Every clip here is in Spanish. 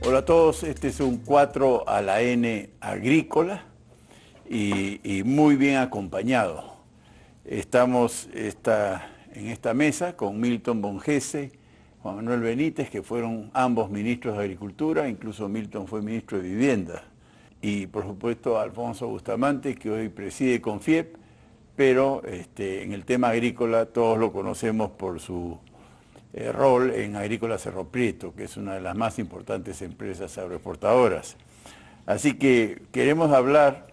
Hola a todos, este es un 4 a la N agrícola y muy bien acompañado. Estamos en esta mesa con Milton Bongese, Juan Manuel Benítez, que fueron ambos ministros de Agricultura, incluso Milton fue ministro de Vivienda. Y por supuesto Alfonso Bustamante, que hoy preside Confiep, pero en el tema agrícola todos lo conocemos por su rol en Agrícola Cerro Prieto, que es una de las más importantes empresas agroexportadoras. Así que queremos hablar,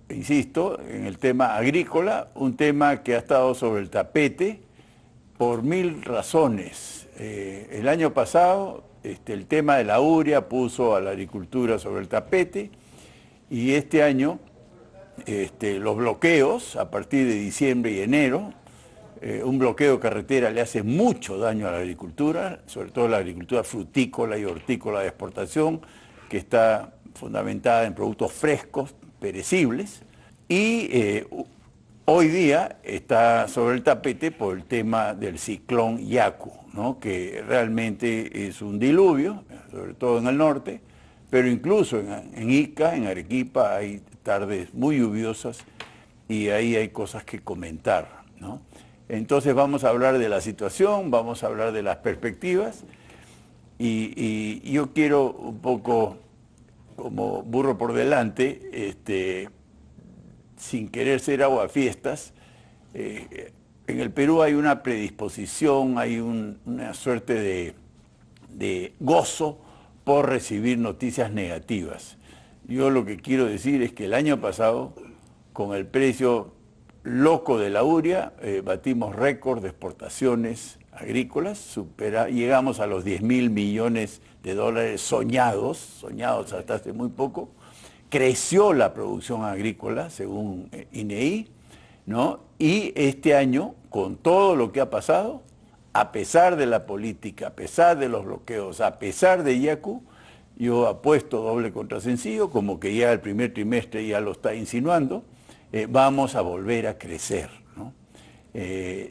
insisto, en el tema agrícola, un tema que ha estado sobre el tapete por mil razones. El año pasado el tema de la urea puso a la agricultura sobre el tapete y este año los bloqueos a partir de diciembre y enero. Un bloqueo de carretera le hace mucho daño a la agricultura, sobre todo la agricultura frutícola y hortícola de exportación, que está fundamentada en productos frescos, perecibles, y hoy día está sobre el tapete por el tema del ciclón Yaku, ¿no? Que realmente es un diluvio, sobre todo en el norte, pero incluso en Ica, en Arequipa, hay tardes muy lluviosas y ahí hay cosas que comentar, ¿no? Entonces vamos a hablar de la situación, vamos a hablar de las perspectivas y yo quiero un poco, como burro por delante, sin querer ser aguafiestas, en el Perú hay una predisposición, hay una suerte de gozo por recibir noticias negativas. Yo lo que quiero decir es que el año pasado, con el precio loco de la urea, batimos récord de exportaciones agrícolas, llegamos a los 10.000 millones de dólares soñados hasta hace muy poco. Creció la producción agrícola, según INEI, ¿no? Y este año, con todo lo que ha pasado, a pesar de la política, a pesar de los bloqueos, a pesar de Yaku, yo apuesto doble contra sencillo, como que ya el primer trimestre ya lo está insinuando, vamos a volver a crecer, ¿no?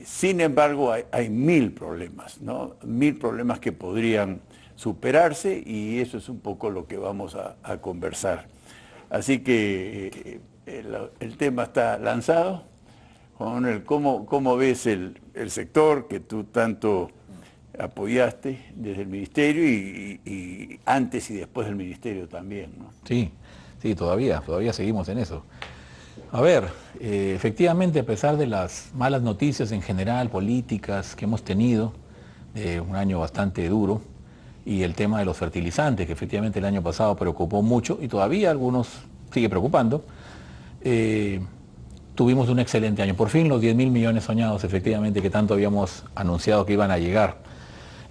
Sin embargo, hay mil problemas, ¿no? Mil problemas que podrían superarse y eso es un poco lo que vamos a conversar. Así que el tema está lanzado. Juan Manuel, ¿cómo ves el sector que tú tanto apoyaste desde el ministerio y antes y después del ministerio también, ¿no? Sí, todavía seguimos en eso. A ver, efectivamente, a pesar de las malas noticias en general, políticas que hemos tenido, un año bastante duro, y el tema de los fertilizantes, que efectivamente el año pasado preocupó mucho, y todavía algunos sigue preocupando, tuvimos un excelente año. Por fin los 10.000 millones soñados, efectivamente, que tanto habíamos anunciado que iban a llegar.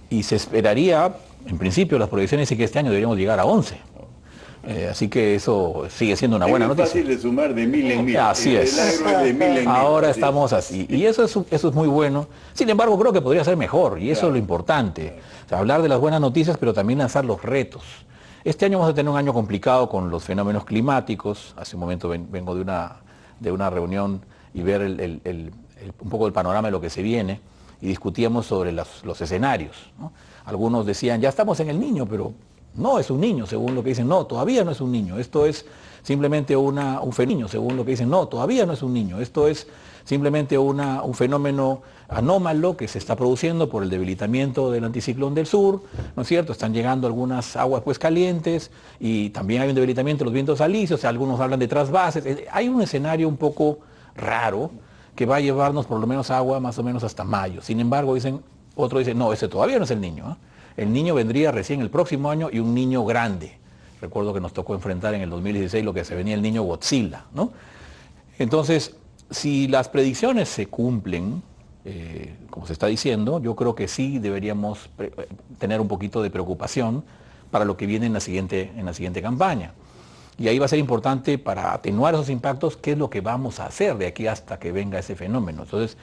Y se esperaría, en principio, las proyecciones y que este año deberíamos llegar a 11. Así que eso sigue siendo una buena noticia. Es fácil de sumar de mil en mil. Así es. De mil en mil. Ahora estamos así. Y eso es muy bueno. Sin embargo, creo que podría ser mejor. Y eso es lo importante. O sea, hablar de las buenas noticias, pero también lanzar los retos. Este año vamos a tener un año complicado con los fenómenos climáticos. Hace un momento vengo de una reunión y ver un poco el panorama de lo que se viene. Y discutíamos sobre los escenarios, ¿no? Algunos decían, ya estamos en el Niño, pero no es un niño, según lo que dicen. No, todavía no es un niño. Esto es simplemente un fenómeno, según lo que dicen. No, todavía no es un niño. Esto es simplemente un fenómeno anómalo que se está produciendo por el debilitamiento del anticiclón del sur, ¿no es cierto? Están llegando algunas aguas pues calientes y también hay un debilitamiento de los vientos alisios, algunos hablan de trasvases. Hay un escenario un poco raro que va a llevarnos por lo menos agua más o menos hasta mayo. Sin embargo, otro dice, no, ese todavía no es el Niño, ¿eh? El Niño vendría recién el próximo año y un niño grande. Recuerdo que nos tocó enfrentar en el 2016 lo que se venía el niño Godzilla, ¿no? Entonces, si las predicciones se cumplen, como se está diciendo, yo creo que sí deberíamos tener un poquito de preocupación para lo que viene en la siguiente campaña. Y ahí va a ser importante para atenuar esos impactos qué es lo que vamos a hacer de aquí hasta que venga ese fenómeno. Entonces,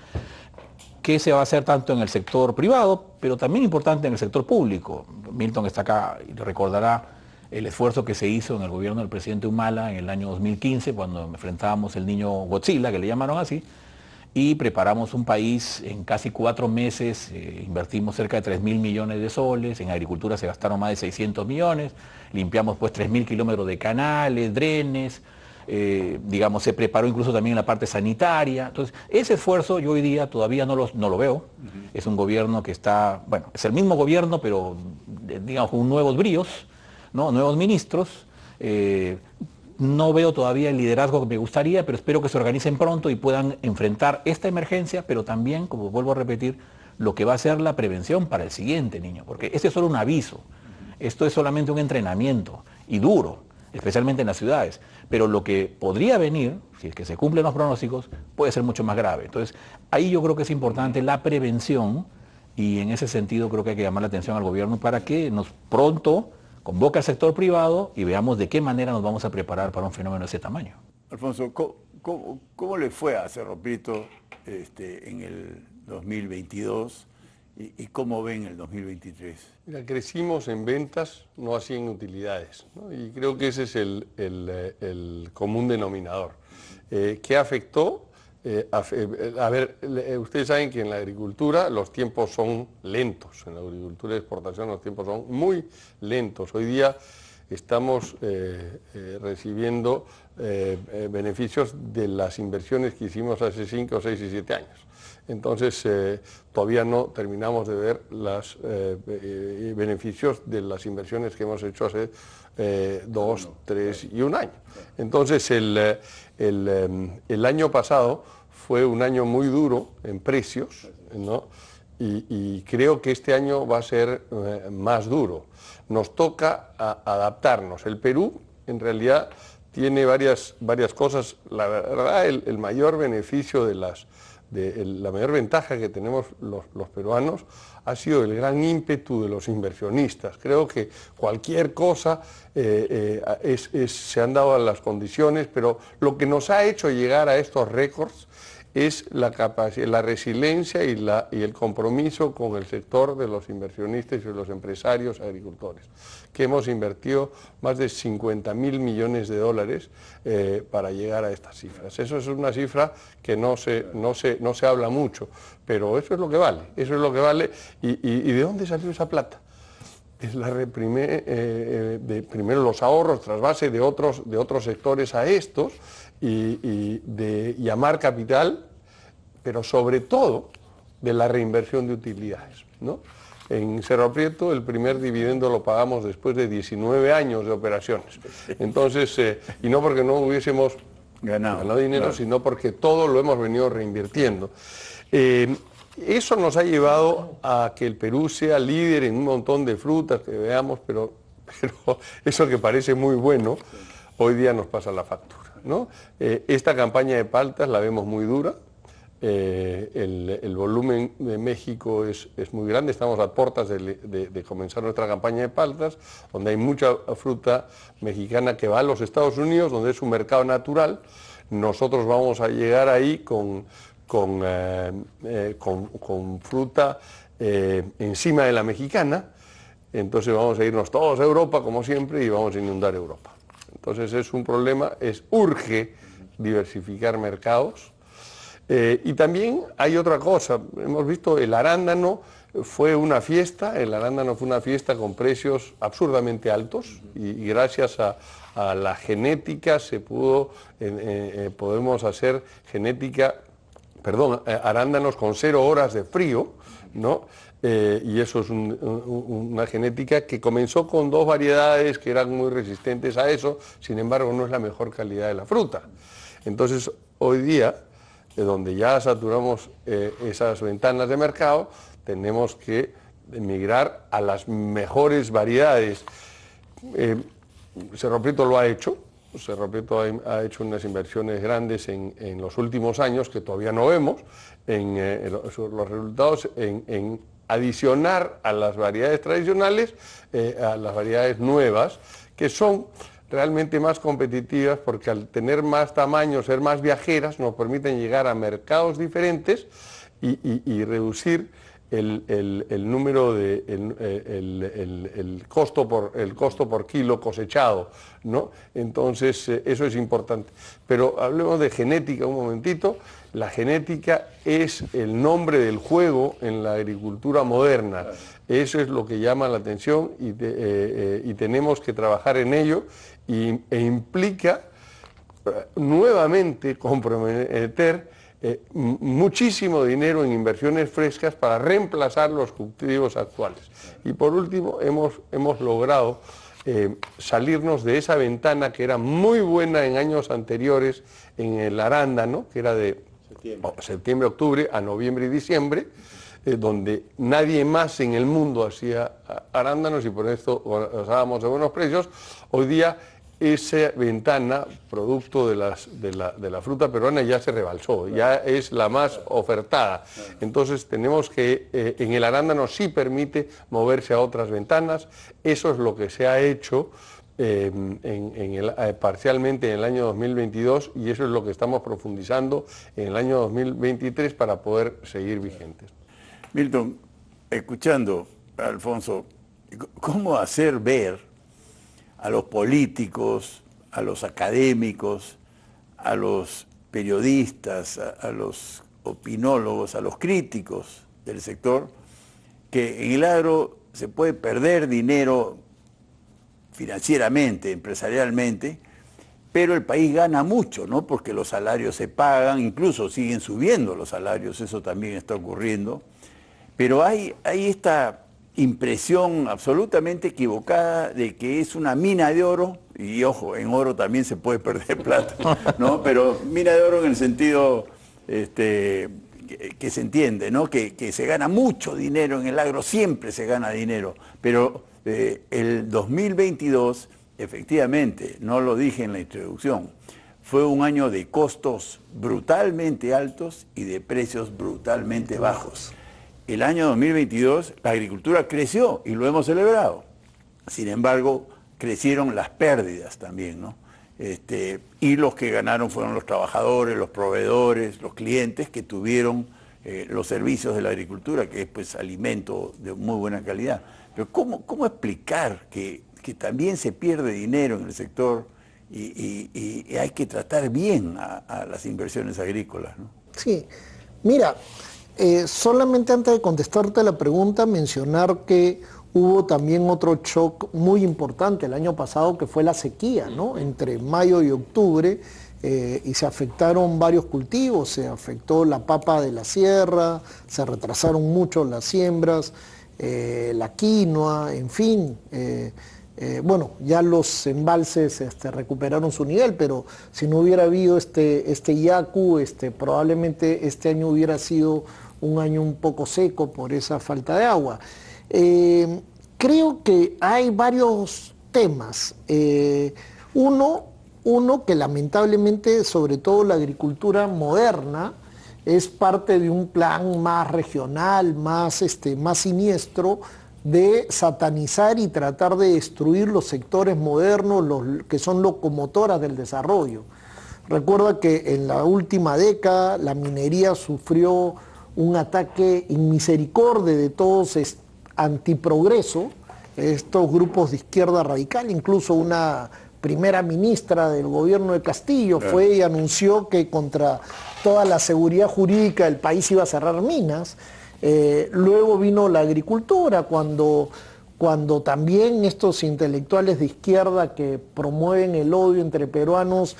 ¿qué se va a hacer tanto en el sector privado, pero también importante en el sector público? Milton está acá y recordará el esfuerzo que se hizo en el gobierno del presidente Humala en el año 2015, cuando enfrentábamos el niño Godzilla, que le llamaron así, y preparamos un país en casi 4 meses, invertimos cerca de 3.000 millones de soles, en agricultura se gastaron más de 600 millones, limpiamos pues 3.000 kilómetros de canales, drenes, digamos, se preparó incluso también en la parte sanitaria. Entonces, ese esfuerzo yo hoy día todavía no lo veo. Es un gobierno que está, bueno, es el mismo gobierno, pero digamos con nuevos bríos, ¿no? Nuevos ministros. No veo todavía el liderazgo que me gustaría, pero espero que se organicen pronto y puedan enfrentar esta emergencia, pero también, como vuelvo a repetir, lo que va a ser la prevención para el siguiente niño, porque este es solo un aviso, esto es solamente un entrenamiento y duro, especialmente en las ciudades, pero lo que podría venir, si es que se cumplen los pronósticos, puede ser mucho más grave. Entonces, ahí yo creo que es importante la prevención y en ese sentido creo que hay que llamar la atención al gobierno para que nos pronto convoque al sector privado y veamos de qué manera nos vamos a preparar para un fenómeno de ese tamaño. Alfonso, ¿cómo le fue a Cerro Prieto en el 2022 y cómo ven el 2023? Mira, crecimos en ventas, no así en utilidades, ¿no? Y creo que ese es el común denominador. ¿Qué afectó? Ustedes saben que en la agricultura los tiempos son lentos, en la agricultura de exportación los tiempos son muy lentos. Hoy día estamos recibiendo beneficios de las inversiones que hicimos hace 5, 6 y 7 años. Entonces, todavía no terminamos de ver los beneficios de las inversiones que hemos hecho hace 2, 3 y 1 año. Entonces, el año pasado fue un año muy duro en precios, ¿no? Y creo que este año va a ser más duro. Nos toca adaptarnos. El Perú, en realidad, tiene varias cosas. La verdad, el mayor beneficio la mayor ventaja que tenemos los peruanos ha sido el gran ímpetu de los inversionistas. Creo que cualquier cosa se han dado las condiciones, pero lo que nos ha hecho llegar a estos récords es la capacidad, la resiliencia y el compromiso con el sector de los inversionistas y de los empresarios agricultores, que hemos invertido más de 50.000 millones de dólares para llegar a estas cifras. Eso es una cifra que no se habla mucho, pero eso es lo que vale, eso es lo que vale. ¿Y de dónde salió esa plata? Es primero los ahorros tras base de otros sectores a estos y de llamar capital, pero sobre todo de la reinversión de utilidades, ¿no? En Cerro Prieto el primer dividendo lo pagamos después de 19 años de operaciones. Entonces, y no porque no hubiésemos ganado dinero, claro, sino porque todo lo hemos venido reinvirtiendo. Eso nos ha llevado a que el Perú sea líder en un montón de frutas que veamos, pero eso que parece muy bueno, hoy día nos pasa la factura, ¿no? Esta campaña de paltas la vemos muy dura, el volumen de México es muy grande, estamos a puertas de comenzar nuestra campaña de paltas, donde hay mucha fruta mexicana que va a los Estados Unidos, donde es un mercado natural. Nosotros vamos a llegar ahí con fruta encima de la mexicana, entonces vamos a irnos todos a Europa como siempre y vamos a inundar Europa. Entonces es un problema, urge diversificar mercados. Y también hay otra cosa, hemos visto el arándano fue una fiesta, con precios absurdamente altos y gracias a la genética podemos hacer arándanos con 0 horas de frío, ¿no? Y eso es una genética que comenzó con 2 variedades que eran muy resistentes a eso, sin embargo no es la mejor calidad de la fruta. Entonces hoy día, donde ya saturamos esas ventanas de mercado, tenemos que migrar a las mejores variedades. Cerro Prieto lo ha hecho. Cerro Prieto ha hecho unas inversiones grandes en los últimos años que todavía no vemos, los resultados en adicionar a las variedades tradicionales, a las variedades nuevas, que son realmente más competitivas porque al tener más tamaño, ser más viajeras, nos permiten llegar a mercados diferentes y reducir el número de el costo por kilo cosechado, ¿no? Entonces eso es importante. Pero hablemos de genética un momentito. La genética es el nombre del juego en la agricultura moderna. Eso es lo que llama la atención y tenemos que trabajar en ello e implica nuevamente comprometer muchísimo dinero en inversiones frescas para reemplazar los cultivos actuales. Y por último, hemos logrado salirnos de esa ventana que era muy buena en años anteriores en el arándano, que era de septiembre, octubre a noviembre y diciembre, donde nadie más en el mundo hacía arándanos y por esto gozábamos de buenos precios. Hoy día esa ventana, producto de la fruta peruana, ya se rebalsó, ya es la más ofertada. Entonces tenemos que, en el arándano sí permite moverse a otras ventanas. Eso es lo que se ha hecho parcialmente en el año 2022 y eso es lo que estamos profundizando en el año 2023 para poder seguir vigentes. Milton, escuchando a Alfonso, ¿cómo hacer ver a los políticos, a los académicos, a los periodistas, a los opinólogos, a los críticos del sector, que en el agro se puede perder dinero financieramente, empresarialmente, pero el país gana mucho, ¿no? Porque los salarios se pagan, incluso siguen subiendo los salarios, eso también está ocurriendo, pero hay esta impresión absolutamente equivocada de que es una mina de oro, y ojo, en oro también se puede perder plata, ¿no? Pero mina de oro en el sentido que se entiende, ¿no? Que se gana mucho dinero en el agro, siempre se gana dinero, pero el 2022, efectivamente, no lo dije en la introducción, fue un año de costos brutalmente altos y de precios brutalmente bajos. El año 2022 la agricultura creció y lo hemos celebrado. Sin embargo, crecieron las pérdidas también, ¿no? Y los que ganaron fueron los trabajadores, los proveedores, los clientes que tuvieron los servicios de la agricultura, que es pues alimento de muy buena calidad. Pero ¿cómo explicar que también se pierde dinero en el sector y hay que tratar bien a las inversiones agrícolas, ¿no? Sí, mira, solamente antes de contestarte la pregunta, mencionar que hubo también otro shock muy importante el año pasado, que fue la sequía, ¿no? Entre mayo y octubre, y se afectaron varios cultivos, se afectó la papa de la sierra, se retrasaron mucho las siembras, la quinoa, en fin. Bueno, ya los embalses recuperaron su nivel, pero si no hubiera habido este Yaku, probablemente este año hubiera sido un año un poco seco por esa falta de agua. Creo que hay varios temas. Uno que lamentablemente, sobre todo la agricultura moderna, es parte de un plan más regional, más siniestro, de satanizar y tratar de destruir los sectores modernos, que son locomotoras del desarrollo. Recuerda que en la última década la minería sufrió un ataque inmisericordia de todos antiprogreso, estos grupos de izquierda radical, incluso una primera ministra del gobierno de Castillo fue y anunció que contra toda la seguridad jurídica del país iba a cerrar minas. Luego vino la agricultura, cuando también estos intelectuales de izquierda que promueven el odio entre peruanos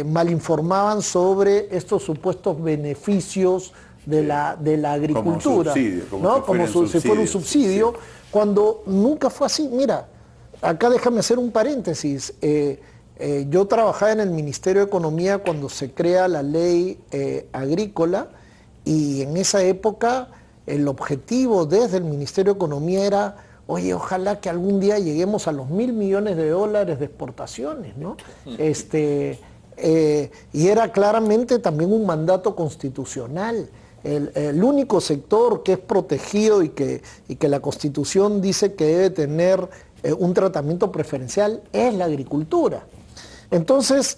malinformaban sobre estos supuestos beneficios de la agricultura, como si fuera un subsidio, sí. Cuando nunca fue así. Mira, acá déjame hacer un paréntesis. Yo trabajaba en el Ministerio de Economía cuando se crea la ley agrícola, y en esa época el objetivo desde el Ministerio de Economía era, oye, ojalá que algún día lleguemos a los $1.000 millones de exportaciones, ¿no? Y era claramente también un mandato constitucional. El único sector que es protegido y que la Constitución dice que debe tener un tratamiento preferencial es la agricultura. Entonces,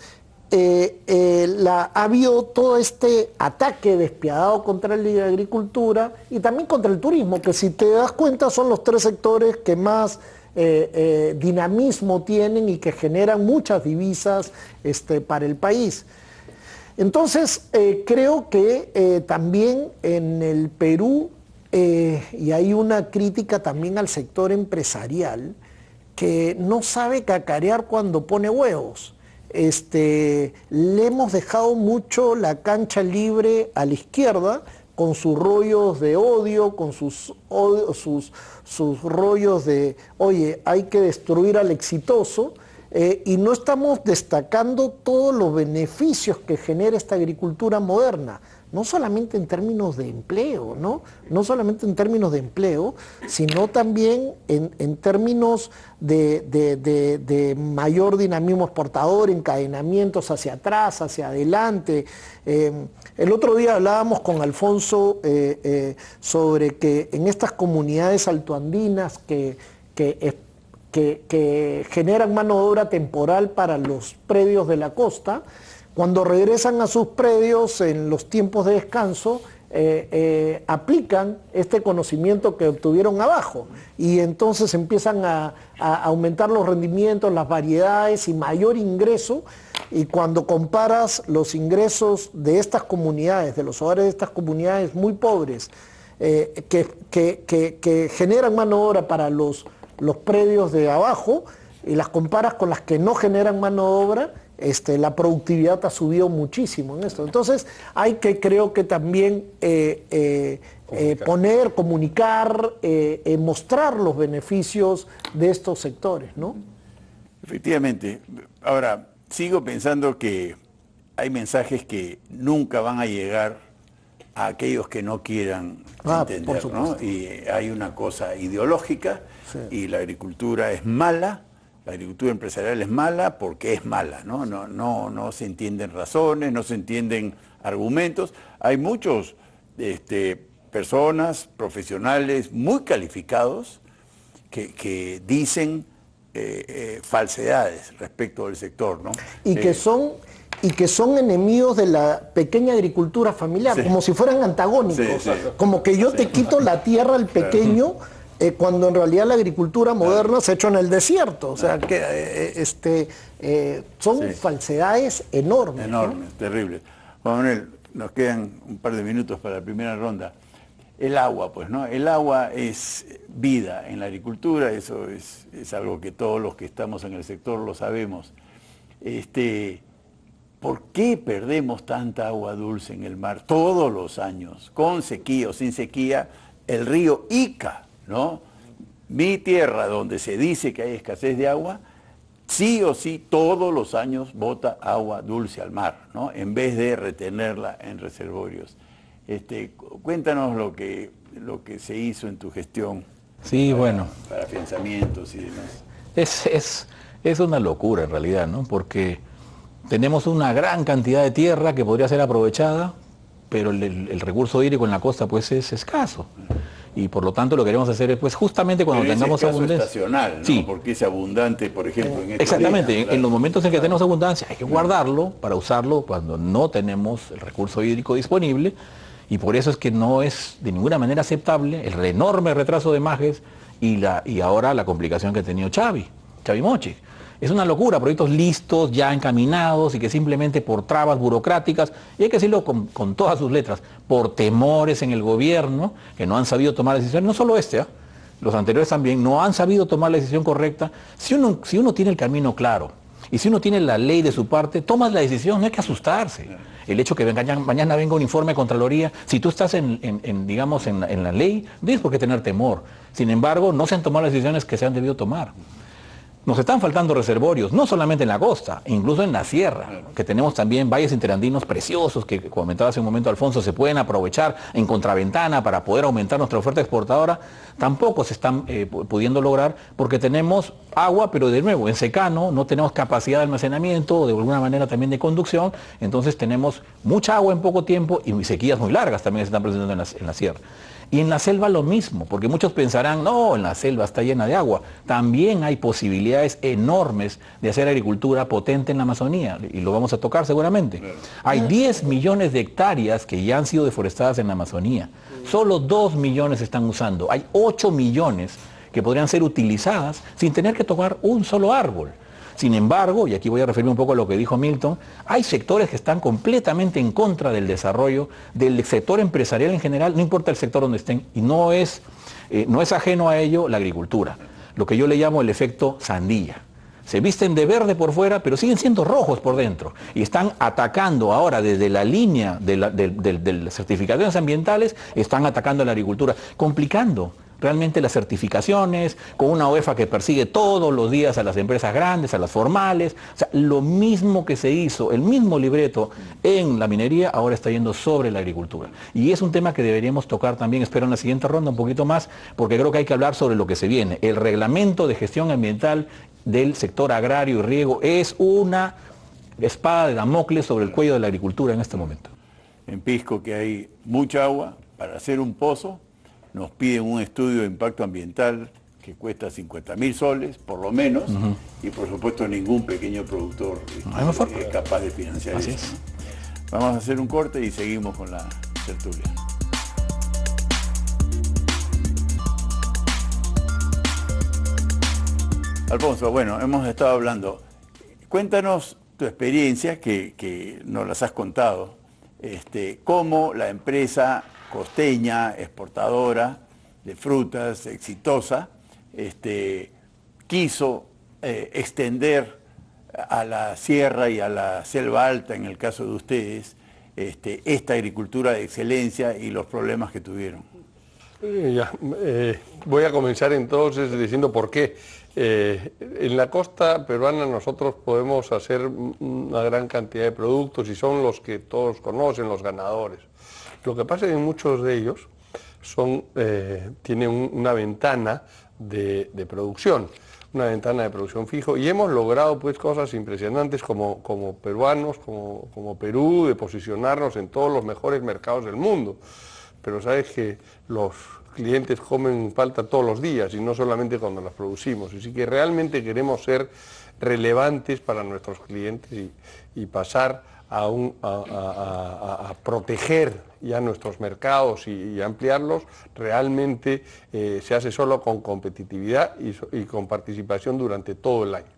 ha habido todo este ataque despiadado contra la agricultura y también contra el turismo, que si te das cuenta son los tres sectores que más dinamismo tienen y que generan muchas divisas para el país. Entonces, creo que también en el Perú, y hay una crítica también al sector empresarial, que no sabe cacarear cuando pone huevos. Le hemos dejado mucho la cancha libre a la izquierda, con sus rollos de odio, con sus rollos de, oye, hay que destruir al exitoso, y no estamos destacando todos los beneficios que genera esta agricultura moderna, no solamente en términos de empleo, no solamente en términos de empleo, sino también en términos de mayor dinamismo exportador, encadenamientos hacia atrás, hacia adelante. El otro día hablábamos con Alfonso sobre que en estas comunidades altoandinas que generan mano de obra temporal para los predios de la costa, cuando regresan a sus predios en los tiempos de descanso, aplican este conocimiento que obtuvieron abajo y entonces empiezan a aumentar los rendimientos, las variedades y mayor ingreso. Y cuando comparas los ingresos de estas comunidades, de los hogares de estas comunidades muy pobres, que generan mano de obra para los predios de abajo, y las comparas con las que no generan mano de obra, la productividad ha subido muchísimo en esto. Entonces hay que, creo que también comunicar, mostrar los beneficios de estos sectores, ¿no? Efectivamente. Ahora, sigo pensando que hay mensajes que nunca van a llegar a aquellos que no quieran entender, ¿no? Y hay una cosa ideológica, sí, y la agricultura es mala. La agricultura empresarial es mala porque es mala, ¿no? No se entienden razones, no se entienden argumentos. Hay muchos personas, profesionales muy calificados que dicen falsedades respecto del sector, ¿no? Y que son enemigos de la pequeña agricultura familiar, sí, como si fueran antagónicos, sí, sí, como que yo te quito la tierra al pequeño, cuando en realidad la agricultura moderna se ha hecho en el desierto, o sea que son falsedades enormes. Enormes, ¿no? Terribles. Juan Manuel, nos quedan un par de minutos para la primera ronda. El agua, pues, ¿no? El agua es vida en la agricultura, eso es algo que todos los que estamos en el sector lo sabemos. ¿Por qué perdemos tanta agua dulce en el mar todos los años? Con sequía o sin sequía, el río Ica, ¿no? Mi tierra, donde se dice que hay escasez de agua, sí o sí todos los años bota agua dulce al mar, ¿no? En vez de retenerla en reservorios. Cuéntanos lo que se hizo en tu gestión. Sí, para afianzamientos y demás. Es una locura en realidad, ¿no? Porque tenemos una gran cantidad de tierra que podría ser aprovechada, pero el recurso hídrico en la costa pues es escaso. Y por lo tanto lo que queremos hacer es, pues justamente cuando tengamos abundancia. Estacional, ¿no? Sí. Porque es abundante, por ejemplo, en exactamente, días, claro. En los momentos en que tenemos abundancia hay que guardarlo para usarlo cuando no tenemos el recurso hídrico disponible, y por eso es que no es de ninguna manera aceptable el enorme retraso de Majes y ahora la complicación que ha tenido Chavi Mochi. Es una locura, proyectos listos, ya encaminados y que simplemente por trabas burocráticas, y hay que decirlo con todas sus letras, por temores en el gobierno, que no han sabido tomar decisiones, no solo los anteriores también, no han sabido tomar la decisión correcta. Si uno tiene el camino claro y si uno tiene la ley de su parte, tomas la decisión, no hay que asustarse. El hecho que mañana venga un informe de Contraloría, si tú estás en la ley, no tienes por qué tener temor. Sin embargo, no se han tomado las decisiones que se han debido tomar. Nos están faltando reservorios, no solamente en la costa, incluso en la sierra, que tenemos también valles interandinos preciosos que, como comentaba hace un momento Alfonso, se pueden aprovechar en contraventana para poder aumentar nuestra oferta exportadora. Tampoco se están pudiendo lograr porque tenemos agua, pero de nuevo, en secano, no tenemos capacidad de almacenamiento o de alguna manera también de conducción, entonces tenemos mucha agua en poco tiempo y sequías muy largas también se están presentando en la sierra. Y en la selva lo mismo, porque muchos pensarán, no, en la selva está llena de agua. También hay posibilidades enormes de hacer agricultura potente en la Amazonía, y lo vamos a tocar seguramente. Hay 10 millones de hectáreas que ya han sido deforestadas en la Amazonía. Solo 2 millones se están usando. Hay 8 millones que podrían ser utilizadas sin tener que tocar un solo árbol. Sin embargo, y aquí voy a referirme un poco a lo que dijo Milton, hay sectores que están completamente en contra del desarrollo del sector empresarial en general, no importa el sector donde estén, y no es ajeno a ello la agricultura, lo que yo le llamo el efecto sandía. Se visten de verde por fuera, pero siguen siendo rojos por dentro, y están atacando ahora desde la línea de las certificaciones ambientales, están atacando a la agricultura, complicando realmente las certificaciones, con una UEFA que persigue todos los días a las empresas grandes, a las formales. O sea, lo mismo que se hizo, el mismo libreto en la minería, ahora está yendo sobre la agricultura. Y es un tema que deberíamos tocar también, espero en la siguiente ronda un poquito más, porque creo que hay que hablar sobre lo que se viene. El reglamento de gestión ambiental del sector agrario y riego es una espada de Damocles sobre el cuello de la agricultura en este momento. En Pisco, que hay mucha agua, para hacer un pozo nos piden un estudio de impacto ambiental que cuesta 50.000 soles, por lo menos, y por supuesto ningún pequeño productor es capaz de financiar Así eso. es. Vamos a hacer un corte y seguimos con la tertulia. Alfonso, bueno, hemos estado hablando. Cuéntanos tu experiencia, que nos las has contado, cómo la empresa costeña, exportadora de frutas, exitosa, quiso extender a la sierra y a la selva alta, en el caso de ustedes, esta agricultura de excelencia y los problemas que tuvieron. Voy a comenzar entonces diciendo por qué. En la costa peruana nosotros podemos hacer una gran cantidad de productos y son los que todos conocen, los ganadores. Lo que pasa es que muchos de ellos tienen una ventana de producción, una ventana de producción fijo, y hemos logrado pues cosas impresionantes como peruanos, como Perú, de posicionarnos en todos los mejores mercados del mundo. Pero sabes que los clientes comen palta todos los días y no solamente cuando las producimos, así que realmente queremos ser relevantes para nuestros clientes y pasar a proteger ya nuestros mercados y ampliarlos, realmente se hace solo con competitividad y con participación durante todo el año.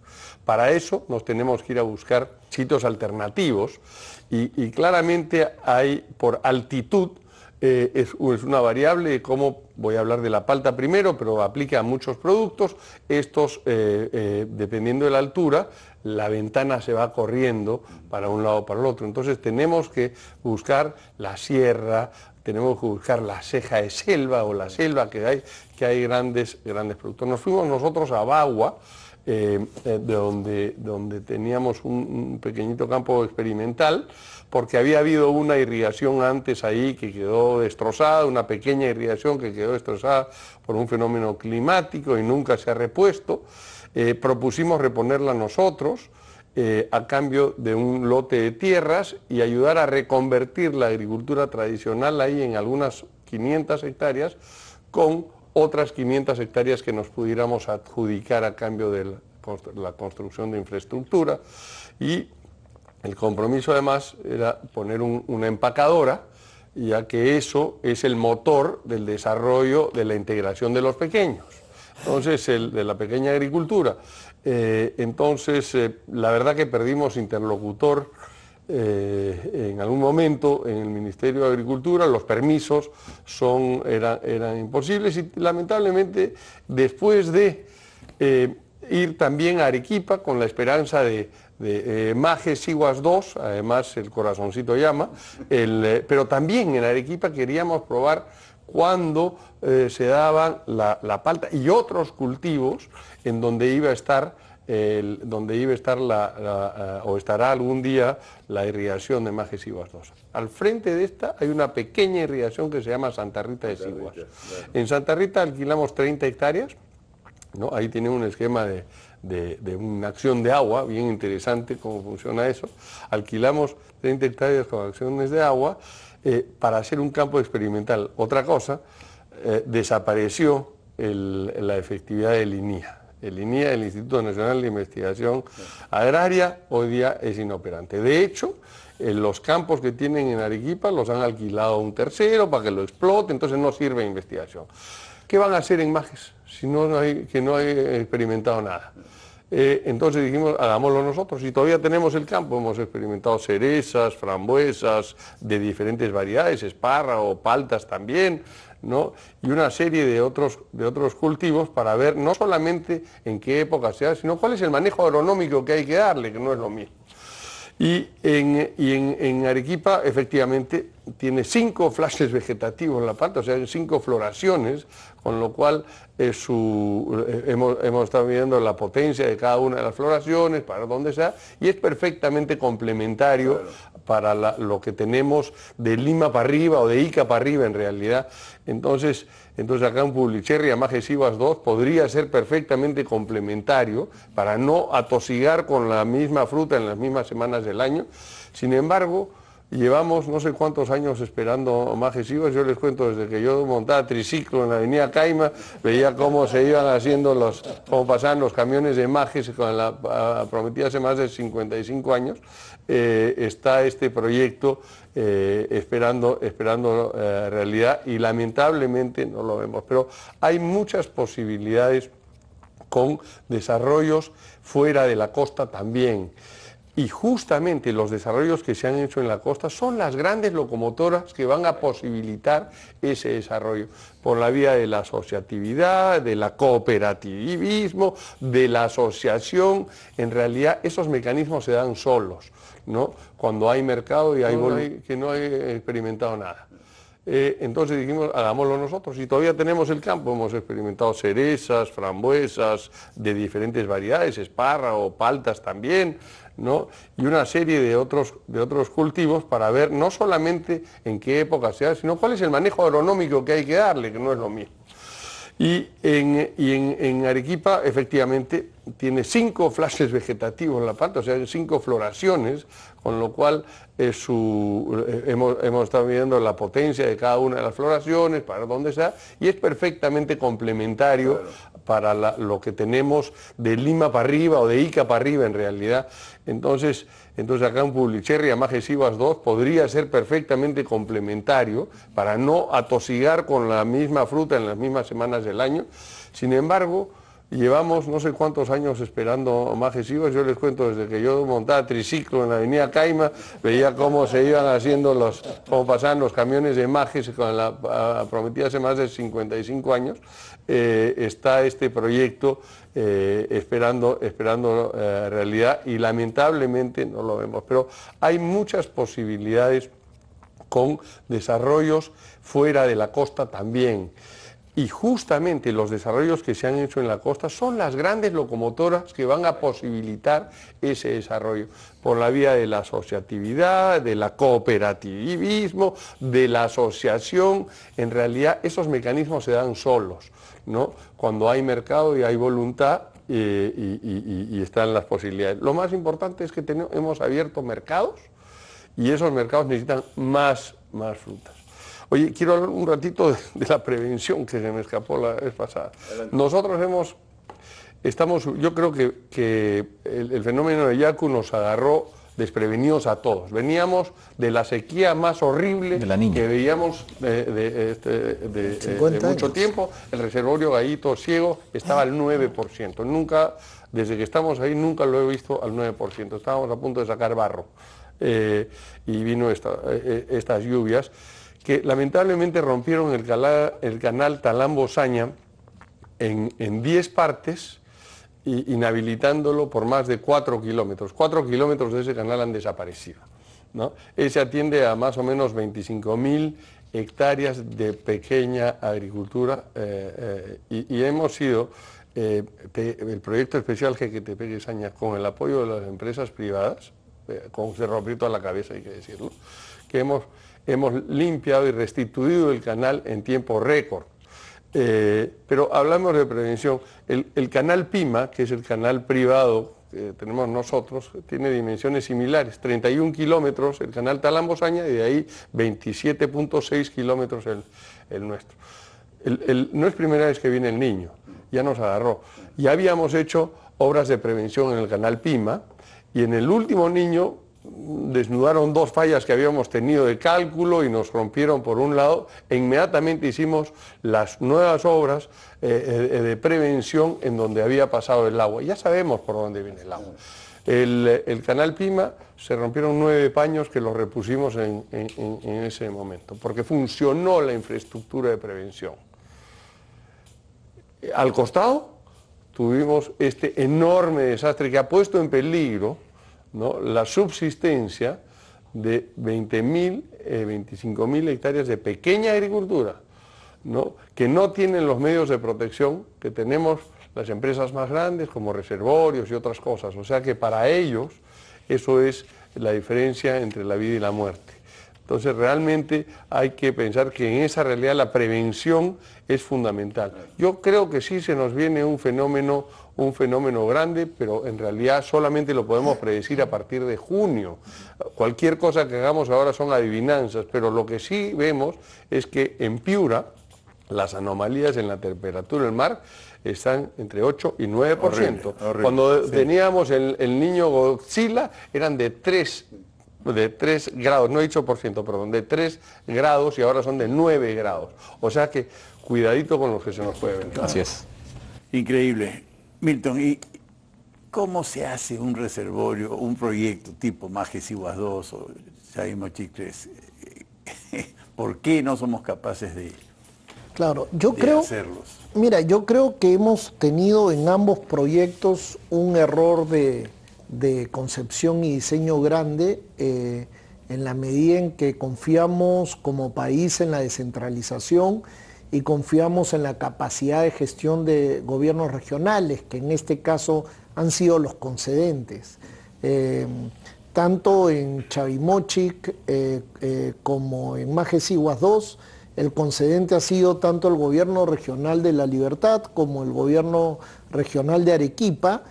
Para eso nos tenemos que ir a buscar sitios alternativos y claramente hay por altitud, es una variable de cómo, voy a hablar de la palta primero, pero aplica a muchos productos. Estos, dependiendo de la altura, la ventana se va corriendo para un lado o para el otro. Entonces tenemos que buscar la sierra, tenemos que buscar la ceja de selva o la selva que hay grandes productos. Nos fuimos nosotros a Bagua, donde teníamos un pequeñito campo experimental, porque había habido una irrigación antes ahí que quedó destrozada, una pequeña irrigación que quedó destrozada por un fenómeno climático y nunca se ha repuesto. Propusimos reponerla nosotros a cambio de un lote de tierras y ayudar a reconvertir la agricultura tradicional ahí en algunas 500 hectáreas con otras 500 hectáreas que nos pudiéramos adjudicar a cambio de la construcción de infraestructura. Y el compromiso además era poner una empacadora, ya que eso es el motor del desarrollo de la integración de los pequeños. Entonces, de la pequeña agricultura. La verdad que perdimos interlocutor en algún momento en el Ministerio de Agricultura, los permisos eran imposibles y lamentablemente después de ir también a Arequipa con la esperanza de Maje Siguas 2, además el corazoncito llama, pero también en Arequipa queríamos probar cuándo se daban la palta y otros cultivos en donde iba a estar o estará algún día la irrigación de Maje Siguas 2. Al frente de esta hay una pequeña irrigación que se llama Santa Rita de Siguas. En Santa Rita alquilamos 30 hectáreas, ¿no? Ahí tiene un esquema de una acción de agua, bien interesante cómo funciona eso. Alquilamos 30 hectáreas con acciones de agua para hacer un campo experimental. Otra cosa, desapareció la efectividad del INIA. El INIA, el Instituto Nacional de Investigación Agraria, hoy día es inoperante. De hecho, los campos que tienen en Arequipa los han alquilado a un tercero para que lo explote, entonces no sirve de investigación. ¿Qué van a hacer en Majes si no hay experimentado nada? Entonces dijimos, hagámoslo nosotros, y todavía tenemos el campo, hemos experimentado cerezas, frambuesas de diferentes variedades, espárrago, paltas también, ¿no? Y una serie de otros cultivos para ver no solamente en qué época se hace, sino cuál es el manejo agronómico que hay que darle, que no es lo mismo. Y en Arequipa efectivamente tiene 5 flashes vegetativos la planta, o sea, 5 floraciones, con lo cual hemos estado viendo la potencia de cada una de las floraciones, para dónde sea, y es perfectamente complementario para lo que tenemos de Lima para arriba o de Ica para arriba en realidad. Entonces acá en Publicherry, Amaje Sivas 2 podría ser perfectamente complementario para no atosigar con la misma fruta en las mismas semanas del año. Sin embargo, llevamos no sé cuántos años esperando Amaje Sivas. Yo les cuento, desde que yo montaba triciclo en la avenida Caima, veía cómo se iban haciendo cómo pasaban los camiones de Majes con la prometida hace más de 55 años. Está este proyecto esperando realidad, y lamentablemente no lo vemos, pero hay muchas posibilidades con desarrollos fuera de la costa también. Y justamente los desarrollos que se han hecho en la costa son las grandes locomotoras que van a posibilitar ese desarrollo, por la vía de la asociatividad, del cooperativismo, de la asociación. En realidad esos mecanismos se dan solos, ¿no? Cuando hay mercado y que no hay experimentado nada. Entonces dijimos, hagámoslo nosotros, y todavía tenemos el campo, hemos experimentado cerezas, frambuesas de diferentes variedades, espárrago, paltas también, ¿no? Y una serie de otros cultivos para ver no solamente en qué época se hace, sino cuál es el manejo agronómico que hay que darle, que no es lo mismo. Y en Arequipa efectivamente tiene 5 flashes vegetativos la planta, o sea, 5 floraciones, con lo cual hemos estado viendo la potencia de cada una de las floraciones, para dónde sea, y es perfectamente complementario para lo que tenemos de Lima para arriba o de Ica para arriba en realidad. Entonces acá en Publicherry, Amaje Sivas 2 podría ser perfectamente complementario para no atosigar con la misma fruta en las mismas semanas del año. Sin embargo, llevamos no sé cuántos años esperando Amaje Sivas. Yo les cuento, desde que yo montaba triciclo en la avenida Caima, veía cómo se iban haciendo cómo pasaban los camiones de Majes con la prometida hace más de 55 años. Está este proyecto esperando realidad, y lamentablemente no lo vemos, pero hay muchas posibilidades con desarrollos fuera de la costa también. Y justamente los desarrollos que se han hecho en la costa son las grandes locomotoras que van a posibilitar ese desarrollo, por la vía de la asociatividad, del cooperativismo, de la asociación. En realidad esos mecanismos se dan solos, ¿no? Cuando hay mercado y hay voluntad y están las posibilidades. Lo más importante es que hemos abierto mercados, y esos mercados necesitan más frutas. Oye, quiero hablar un ratito de la prevención, que se me escapó la vez pasada. Nosotros yo creo que el fenómeno de Yaku nos agarró desprevenidos a todos. Veníamos de la sequía más horrible que veíamos de mucho tiempo. El reservorio Gallito Ciego estaba al 9%. Nunca, desde que estamos ahí, nunca lo he visto al 9%. Estábamos a punto de sacar barro. Y vino estas lluvias que lamentablemente rompieron el canal Talambo-Saña en 10 partes, inhabilitándolo por más de 4 kilómetros. 4 kilómetros de ese canal han desaparecido, ¿no? Ese atiende a más o menos 25.000 hectáreas de pequeña agricultura, y hemos sido el proyecto especial Jequetepeque-Saña, con el apoyo de las empresas privadas, con Cerro Prieto a la cabeza, hay que decirlo, que hemos limpiado y restituido el canal en tiempo récord. Pero hablamos de prevención. El canal Pima, que es el canal privado que tenemos nosotros, tiene dimensiones similares, 31 kilómetros el canal Talambo-Saña, y de ahí 27.6 kilómetros el nuestro. no es primera vez que viene el Niño, ya nos agarró. Ya habíamos hecho obras de prevención en el canal Pima y en el último Niño desnudaron 2 fallas que habíamos tenido de cálculo y nos rompieron por un lado e inmediatamente hicimos las nuevas obras de prevención en donde había pasado el agua. Ya sabemos por dónde viene el agua. El canal Pima se rompieron 9 paños que los repusimos en ese momento, porque funcionó la infraestructura de prevención. Al costado tuvimos este enorme desastre que ha puesto en peligro, ¿no?, la subsistencia de 20.000, 25.000 hectáreas de pequeña agricultura, ¿no?, que no tienen los medios de protección que tenemos las empresas más grandes como reservorios y otras cosas. O sea que para ellos eso es la diferencia entre la vida y la muerte. Entonces realmente hay que pensar que en esa realidad la prevención es fundamental. Yo creo que sí se nos viene un fenómeno grande, pero en realidad solamente lo podemos predecir a partir de junio. Cualquier cosa que hagamos ahora son adivinanzas, pero lo que sí vemos es que en Piura las anomalías en la temperatura del mar están entre 8 y 9%. Horrible. Cuando teníamos el Niño Godzilla eran de 3 grados, no he dicho por ciento, perdón, de 3 grados y ahora son de 9 grados. O sea que cuidadito con lo que se nos puede venir. Así es. Increíble. Milton, ¿y cómo se hace un reservorio, un proyecto tipo Majes-Iguas 2 o Chaimo-Chicles? ¿Por qué no somos capaces de Claro, yo creo, hacerlos? mira, yo creo que hemos tenido en ambos proyectos un error de concepción y diseño grande en la medida en que confiamos como país en la descentralización y confiamos en la capacidad de gestión de gobiernos regionales, que en este caso han sido los concedentes. Tanto en Chavimochic como en Majes-Iguas 2, el concedente ha sido tanto el gobierno regional de La Libertad como el gobierno regional de Arequipa,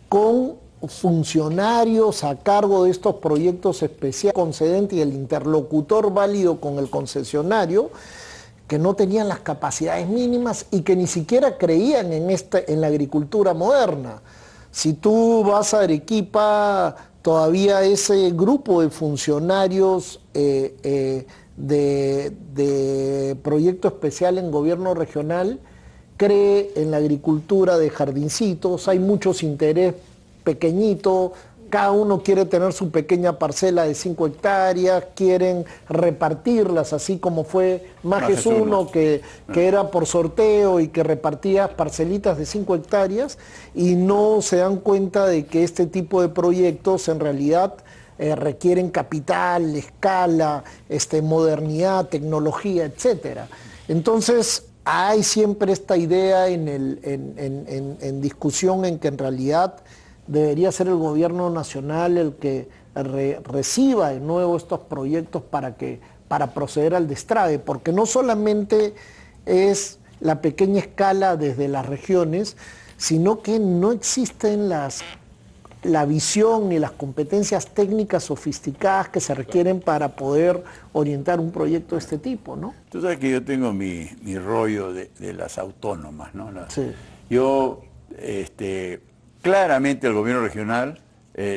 con funcionarios a cargo de estos proyectos especiales, concedente y el interlocutor válido con el concesionario, que no tenían las capacidades mínimas y que ni siquiera creían en la agricultura moderna. Si tú vas a Arequipa, todavía ese grupo de funcionarios de proyecto especial en gobierno regional cree en la agricultura de jardincitos, hay muchos interés pequeñito, cada uno quiere tener su pequeña parcela de 5 hectáreas, quieren repartirlas, así como fue Majes 1, que era por sorteo y que repartía parcelitas de 5 hectáreas, y no se dan cuenta de que este tipo de proyectos en realidad requieren capital, escala, modernidad, tecnología, etc. Entonces, hay siempre esta idea en discusión en que en realidad debería ser el gobierno nacional el que reciba de nuevo estos proyectos para proceder al destrave, porque no solamente es la pequeña escala desde las regiones, sino que no existen la visión ni las competencias técnicas sofisticadas que se requieren para poder orientar un proyecto de este tipo, ¿no? Tú sabes que yo tengo mi rollo de las autónomas, ¿no? Sí. Yo, claramente el gobierno regional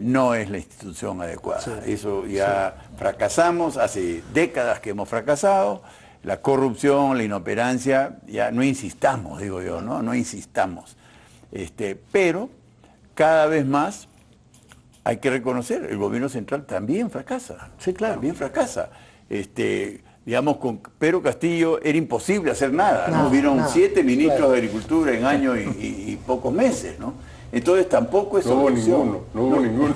no es la institución adecuada. Sí. Eso ya fracasamos, hace décadas que hemos fracasado. La corrupción, la inoperancia, ya no insistamos, digo yo, ¿no? No insistamos. Pero cada vez más hay que reconocer, el gobierno central también fracasa. Sí, claro. También fracasa. Digamos, con Pedro Castillo era imposible hacer nada, ¿no? Hubieron 7 ministros de Agricultura en año y pocos meses, ¿no? Entonces tampoco es solución. No hubo ninguno.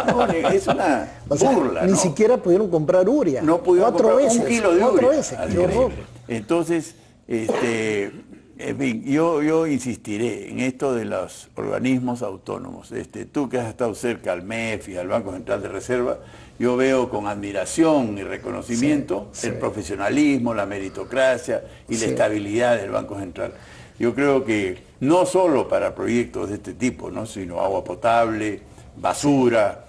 No, es una burla, ni ¿no? siquiera pudieron comprar uria. No pudieron 4 comprar veces, un kilo de 4 urea. veces. Al Qué día. horror. Entonces, en fin, yo insistiré en esto de los organismos autónomos. Tú que has estado cerca al MEF y al Banco Central de Reserva, yo veo con admiración y reconocimiento el profesionalismo, la meritocracia y la estabilidad del Banco Central. Yo creo que no solo para proyectos de este tipo, ¿no?, sino agua potable, basura,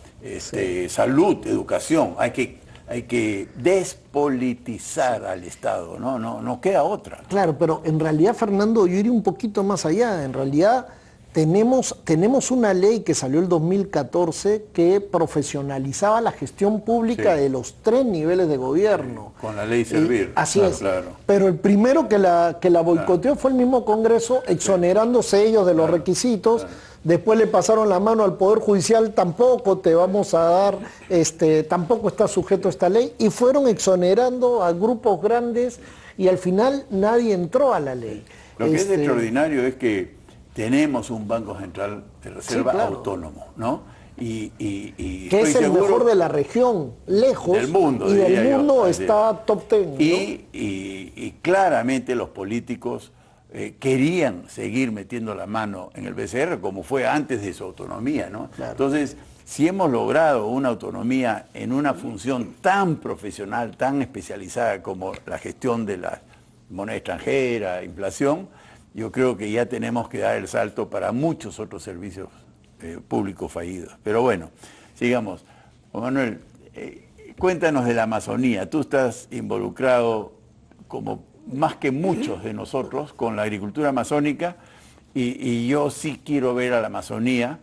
salud, educación, hay que hay que despolitizar al Estado, no queda otra. Claro, pero en realidad, Fernando, yo iría un poquito más allá. En realidad tenemos una ley que salió el 2014 que profesionalizaba la gestión pública Sí. de los 3 niveles de gobierno. Con la ley Servir. Así Claro, es. claro. Pero el primero que la boicoteó fue el mismo Congreso, exonerándose ellos de los requisitos. Después le pasaron la mano al Poder Judicial, tampoco te vamos a dar, tampoco está sujeto a esta ley, y fueron exonerando a grupos grandes y al final nadie entró a la ley. Lo que es extraordinario es que tenemos un Banco Central de Reserva claro. autónomo, ¿no? Y Que estoy es el seguro mejor de la región, lejos, del mundo, y diría del yo. mundo Así está top 10. ¿no? Y claramente los políticos querían seguir metiendo la mano en el BCR como fue antes de su autonomía, ¿no? Claro. Entonces, si hemos logrado una autonomía en una función tan profesional, tan especializada como la gestión de la moneda extranjera, inflación, yo creo que ya tenemos que dar el salto para muchos otros servicios públicos fallidos. Pero bueno, sigamos. Juan Manuel, cuéntanos de la Amazonía. Tú estás involucrado como más que muchos de nosotros con la agricultura amazónica y yo sí quiero ver a la Amazonía,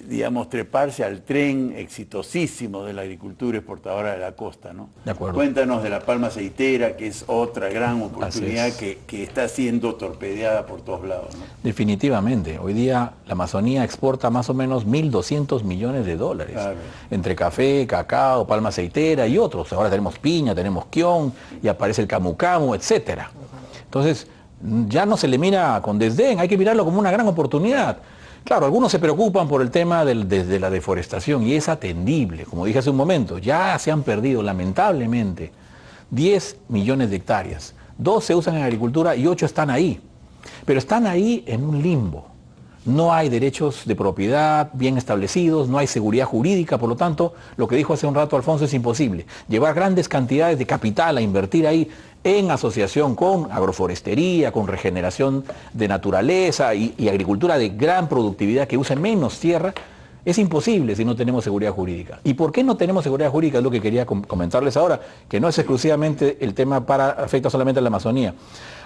digamos, treparse al tren exitosísimo de la agricultura exportadora de la costa, ¿no? De acuerdo. Cuéntanos de la palma aceitera, que es otra gran oportunidad Así es. que está siendo torpedeada por todos lados, ¿no? Definitivamente. Hoy día la Amazonía exporta más o menos 1.200 millones de dólares. Claro. Entre café, cacao, palma aceitera y otros. Ahora tenemos piña, tenemos quión, y aparece el camu camu, etcétera. Entonces, ya no se le mira con desdén, hay que mirarlo como una gran oportunidad. Claro, algunos se preocupan por el tema de la deforestación y es atendible. Como dije hace un momento, ya se han perdido lamentablemente 10 millones de hectáreas. 2 se usan en agricultura y 8 están ahí. Pero están ahí en un limbo. No hay derechos de propiedad bien establecidos, no hay seguridad jurídica, por lo tanto, lo que dijo hace un rato Alfonso es imposible. Llevar grandes cantidades de capital a invertir ahí en asociación con agroforestería, con regeneración de naturaleza y agricultura de gran productividad que use menos tierra, es imposible si no tenemos seguridad jurídica. ¿Y por qué no tenemos seguridad jurídica? Es lo que quería comentarles ahora, que no es exclusivamente el tema afecta solamente a la Amazonía.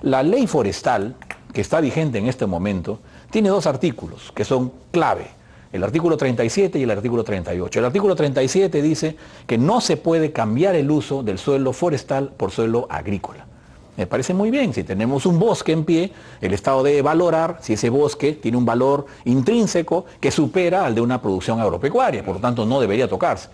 La ley forestal, que está vigente en este momento, tiene 2 artículos que son clave. El artículo 37 y el artículo 38. El artículo 37 dice que no se puede cambiar el uso del suelo forestal por suelo agrícola. Me parece muy bien, si tenemos un bosque en pie, el Estado debe valorar si ese bosque tiene un valor intrínseco que supera al de una producción agropecuaria, por lo tanto no debería tocarse.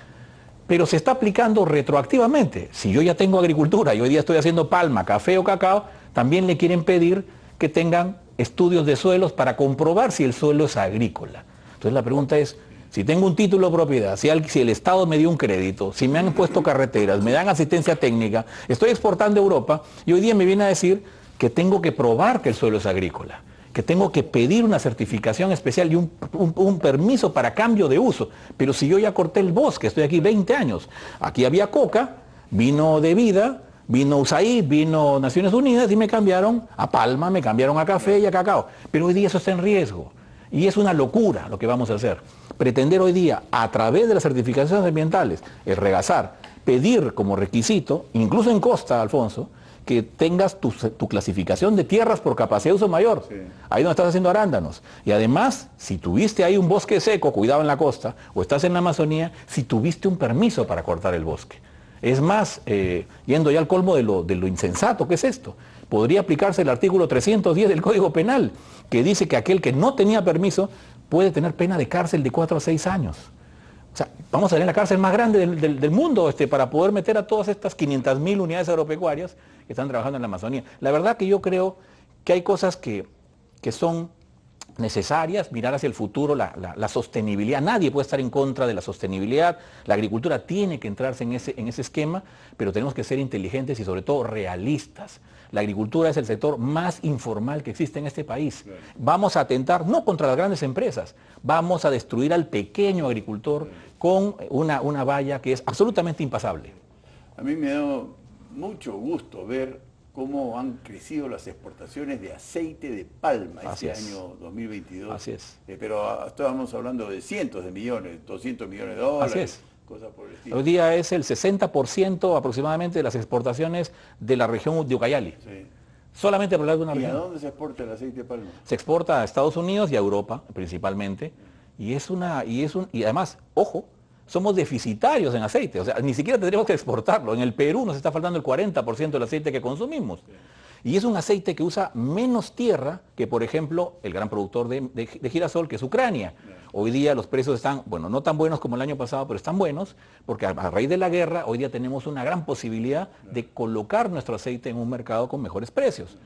Pero se está aplicando retroactivamente. Si yo ya tengo agricultura y hoy día estoy haciendo palma, café o cacao, también le quieren pedir que tengan estudios de suelos para comprobar si el suelo es agrícola. Entonces la pregunta es, si tengo un título de propiedad, si el Estado me dio un crédito, si me han puesto carreteras, me dan asistencia técnica, estoy exportando a Europa y hoy día me viene a decir que tengo que probar que el suelo es agrícola, que tengo que pedir una certificación especial y un permiso para cambio de uso. Pero si yo ya corté el bosque, estoy aquí 20 años, aquí había coca, vino de vida, vino USAID, vino Naciones Unidas y me cambiaron a palma, me cambiaron a café y a cacao. Pero hoy día eso está en riesgo. Y es una locura lo que vamos a hacer. Pretender hoy día, a través de las certificaciones ambientales, el regasar, pedir como requisito, incluso en costa, Alfonso, que tengas tu clasificación de tierras por capacidad de uso mayor. Sí. Ahí donde estás haciendo arándanos. Y además, si tuviste ahí un bosque seco, cuidado en la costa, o estás en la Amazonía, si tuviste un permiso para cortar el bosque. Es más, yendo ya al colmo de lo insensato que es esto, podría aplicarse el artículo 310 del Código Penal, que dice que aquel que no tenía permiso puede tener pena de cárcel de 4 a 6 años. O sea, vamos a tener la cárcel más grande del mundo para poder meter a todas estas 500.000 unidades agropecuarias que están trabajando en la Amazonía. La verdad que yo creo que hay cosas que son necesarias, mirar hacia el futuro, la sostenibilidad. Nadie puede estar en contra de la sostenibilidad. La agricultura tiene que entrarse en ese esquema, pero tenemos que ser inteligentes y sobre todo realistas. La agricultura es el sector más informal que existe en este país. Vamos a atentar no contra las grandes empresas, vamos a destruir al pequeño agricultor con una valla que es absolutamente impasable. A mí me da mucho gusto ver cómo han crecido las exportaciones de aceite de palma este año 2022. Así es. Pero estábamos hablando de cientos de millones, 200 millones de dólares. Así es. cosas por el estilo. Hoy día es el 60% aproximadamente de las exportaciones de la región de Ucayali. Sí. Solamente por hablar de una ¿Y a región. dónde se exporta el aceite de palma? Se exporta a Estados Unidos y a Europa principalmente. Y además, ojo, somos deficitarios en aceite. O sea, ni siquiera tendríamos que exportarlo. En el Perú nos está faltando el 40% del aceite que consumimos. Y es un aceite que usa menos tierra que, por ejemplo, el gran productor de girasol, que es Ucrania. Hoy día los precios están, bueno, no tan buenos como el año pasado, pero están buenos, porque a raíz de la guerra, hoy día tenemos una gran posibilidad de colocar nuestro aceite en un mercado con mejores precios.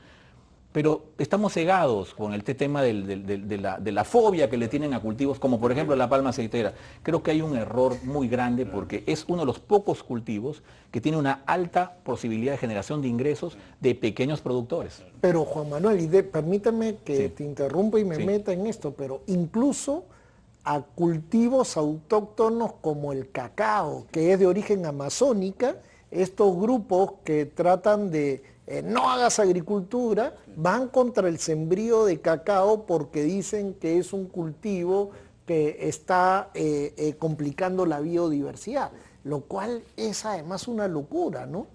Pero estamos cegados con el tema de la fobia que le tienen a cultivos, como por ejemplo la palma aceitera. Creo que hay un error muy grande porque es uno de los pocos cultivos que tiene una alta posibilidad de generación de ingresos de pequeños productores. Pero Juan Manuel, permítame que te interrumpa y me meta en esto, pero incluso a cultivos autóctonos como el cacao, que es de origen amazónica, estos grupos que tratan de no hagas agricultura, van contra el sembrío de cacao porque dicen que es un cultivo que está complicando la biodiversidad, lo cual es además una locura, ¿no?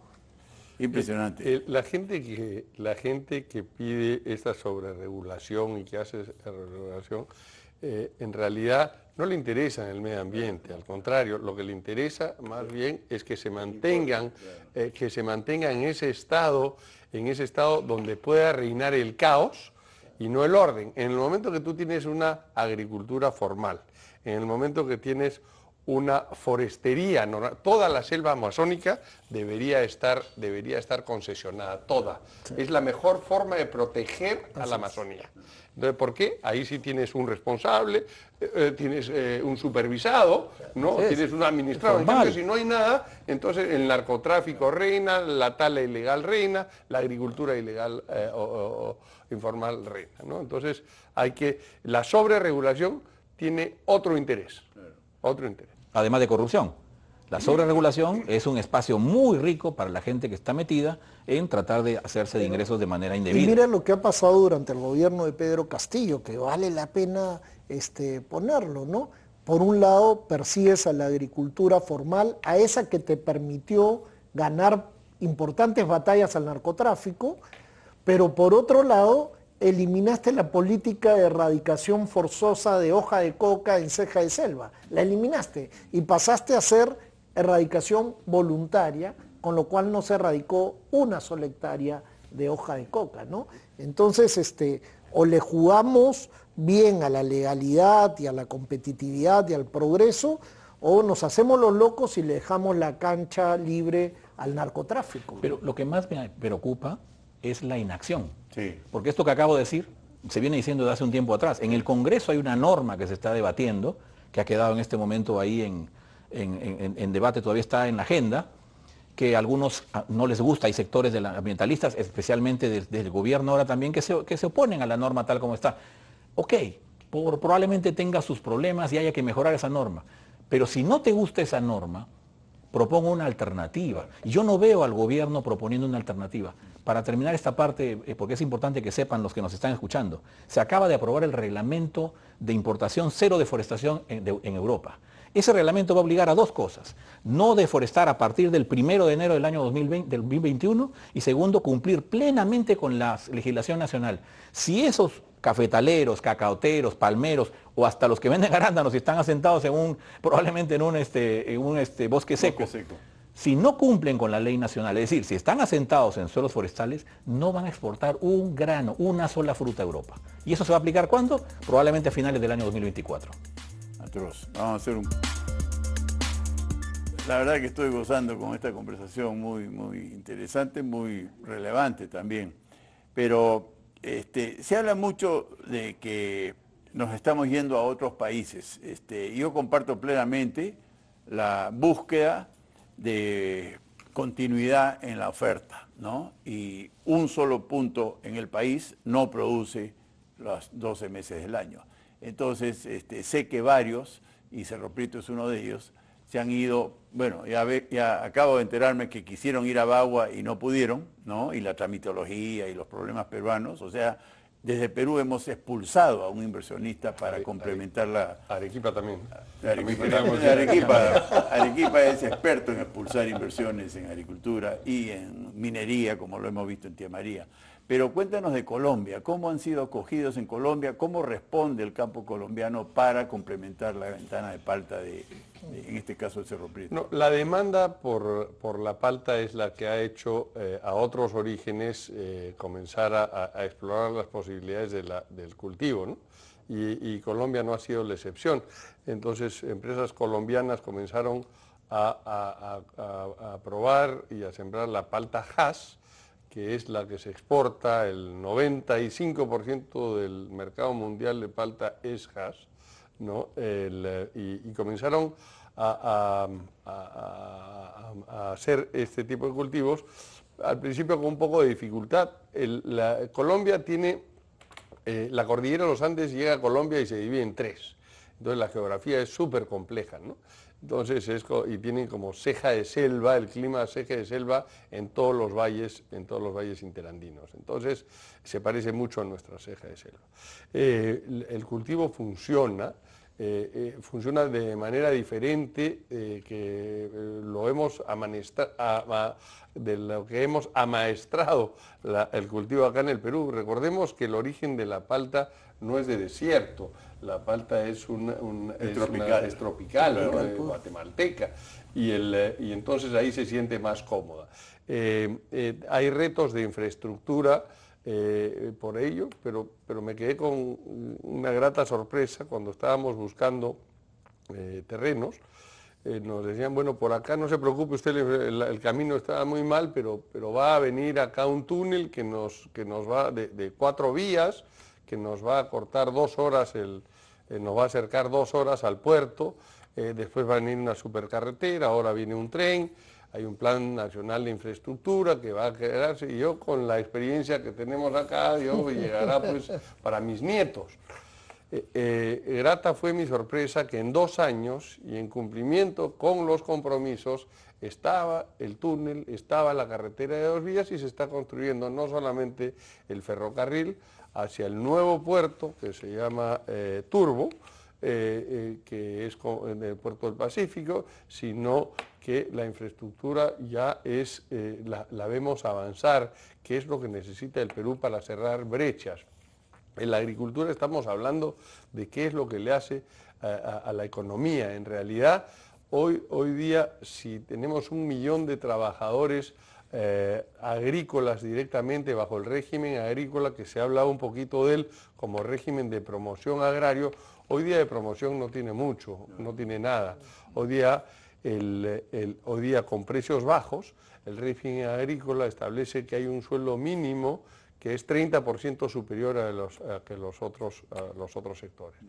Impresionante. La gente que pide esta sobreregulación y que hace regulación, en realidad no le interesa en el medio ambiente, al contrario, lo que le interesa más bien es que se mantengan en ese estado donde pueda reinar el caos y no el orden. En el momento que tú tienes una agricultura formal, en el momento que tienes una forestería normal, toda la selva amazónica debería estar concesionada, toda. Sí. Es la mejor forma de proteger a la Amazonía. Entonces, ¿por qué? Ahí sí tienes un responsable, tienes un supervisado, ¿no? Tienes un administrador. En cambio, si no hay nada, entonces el narcotráfico reina, la tala ilegal reina, la agricultura ilegal o informal reina, ¿no? Entonces, la sobreregulación tiene otro interés. Otro interés. Además de corrupción. La sobreregulación es un espacio muy rico para la gente que está metida en tratar de hacerse de ingresos de manera indebida. Y mira lo que ha pasado durante el gobierno de Pedro Castillo, que vale la pena ponerlo, ¿no? Por un lado, persigues a la agricultura formal, a esa que te permitió ganar importantes batallas al narcotráfico, pero por otro lado, eliminaste la política de erradicación forzosa de hoja de coca en ceja de selva. La eliminaste y pasaste a hacer erradicación voluntaria, con lo cual no se erradicó una sola hectárea de hoja de coca, ¿no? Entonces, o le jugamos bien a la legalidad y a la competitividad y al progreso, o nos hacemos los locos y le dejamos la cancha libre al narcotráfico. Pero lo que más me preocupa es la inacción. Sí. Porque esto que acabo de decir se viene diciendo desde hace un tiempo atrás. En el Congreso hay una norma que se está debatiendo, que ha quedado en este momento ahí en debate, todavía está en la agenda, que a algunos no les gusta, hay sectores de ambientalistas, especialmente del gobierno ahora también, que se oponen a la norma tal como está. Ok, probablemente tenga sus problemas y haya que mejorar esa norma, pero si no te gusta esa norma, propongo una alternativa. Yo no veo al gobierno proponiendo una alternativa. Para terminar esta parte, porque es importante que sepan los que nos están escuchando, se acaba de aprobar el reglamento de importación cero deforestación en Europa. Ese reglamento va a obligar a dos cosas: no deforestar a partir del 1 de enero del año 2021 y segundo, cumplir plenamente con la legislación nacional. Si esos cafetaleros, cacaoteros, palmeros o hasta los que venden arándanos y están asentados probablemente en un bosque seco, si no cumplen con la ley nacional, es decir, si están asentados en suelos forestales, no van a exportar un grano, una sola fruta a Europa. ¿Y eso se va a aplicar cuándo? Probablemente a finales del año 2024. Atroz. Vamos a hacer La verdad que estoy gozando con esta conversación muy, muy interesante, muy relevante también. Pero se habla mucho de que nos estamos yendo a otros países. Yo comparto plenamente la búsqueda de continuidad en la oferta, ¿no? Y un solo punto en el país no produce los 12 meses del año. Entonces, sé que varios, y Cerro Prieto es uno de ellos, se han ido, bueno, ya acabo de enterarme que quisieron ir a Bagua y no pudieron, ¿no? Y la tramitología y los problemas peruanos, o sea, Desde Perú hemos expulsado a un inversionista para complementar la... Arequipa también. Arequipa es experto en expulsar inversiones en agricultura y en minería, como lo hemos visto en Tía María. Pero cuéntanos de Colombia, ¿cómo han sido acogidos en Colombia? ¿Cómo responde el campo colombiano para complementar la ventana de palta en este caso, el Cerro Prieto? No, la demanda por la palta es la que ha hecho a otros orígenes comenzar a explorar las posibilidades del cultivo, ¿no? Y Colombia no ha sido la excepción. Entonces, empresas colombianas comenzaron a probar y a sembrar la palta Hass, que es la que se exporta. El 95% del mercado mundial de palta es Hass, ¿no? Y comenzaron a hacer este tipo de cultivos, al principio con un poco de dificultad. Colombia tiene, la cordillera de los Andes llega a Colombia y se divide en 3, entonces la geografía es súper compleja, ¿no? Entonces, y tienen como ceja de selva, el clima ceja de selva en todos los valles interandinos. Entonces, se parece mucho a nuestra ceja de selva. El cultivo funciona de manera diferente de lo que hemos amaestrado el cultivo acá en el Perú. Recordemos que el origen de la palta no es de desierto, la palta es tropical, ¿no? Guatemalteca, y entonces ahí se siente más cómoda. Hay retos de infraestructura por ello, pero me quedé con una grata sorpresa cuando estábamos buscando terrenos. Nos decían, bueno, por acá no se preocupe usted, el camino está muy mal, pero va a venir acá un túnel que nos va de 4 vías, que nos va a cortar 2 horas, nos va a acercar 2 horas al puerto, después va a venir una supercarretera, ahora viene un tren, hay un plan nacional de infraestructura que va a quedarse, y yo con la experiencia que tenemos acá, llegará pues para mis nietos. Grata fue mi sorpresa que en 2 años y en cumplimiento con los compromisos estaba el túnel, estaba la carretera de 2 vías y se está construyendo no solamente el ferrocarril hacia el nuevo puerto que se llama Turbo, que es en el puerto del Pacífico, sino que la infraestructura ya la vemos avanzar, que es lo que necesita el Perú para cerrar brechas. En la agricultura estamos hablando de qué es lo que le hace a la economía. En realidad, hoy día, si tenemos 1 millón de trabajadores agrícolas directamente bajo el régimen agrícola, que se ha hablado un poquito de él como régimen de promoción agrario, hoy día de promoción no tiene mucho, no tiene nada. Hoy día con precios bajos, el régimen agrícola establece que hay un sueldo mínimo que es 30% superior a los otros sectores.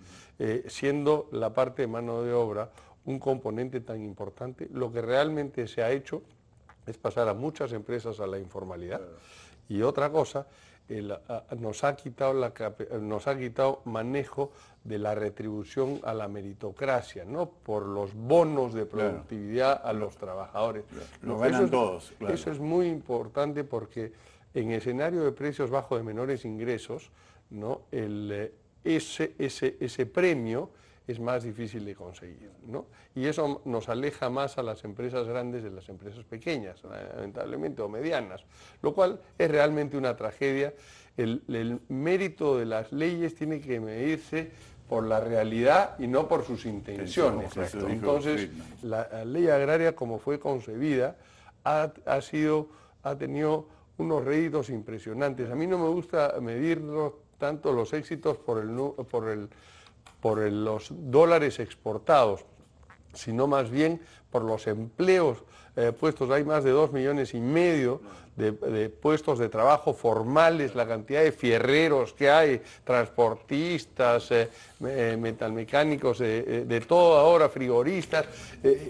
Siendo la parte de mano de obra un componente tan importante, lo que realmente se ha hecho es pasar a muchas empresas a la informalidad. Y otra cosa, nos ha quitado manejo de la retribución a la meritocracia, ¿no? Por los bonos de productividad a los trabajadores. Lo ganan todos. Eso es muy importante porque en escenario de precios bajos de menores ingresos, ¿no? Ese premio es más difícil de conseguir, ¿no? Y eso nos aleja más a las empresas grandes de las empresas pequeñas, lamentablemente, o medianas, lo cual es realmente una tragedia. El mérito de las leyes tiene que medirse por la realidad y no por sus intenciones. Entonces, la ley agraria, como fue concebida, ha tenido unos réditos impresionantes. A mí no me gusta medir tanto los éxitos por los dólares exportados, sino más bien por los empleos puestos. Hay más de 2,5 millones de puestos de trabajo formales, la cantidad de fierreros que hay, transportistas, metalmecánicos, de todo ahora, frigoristas.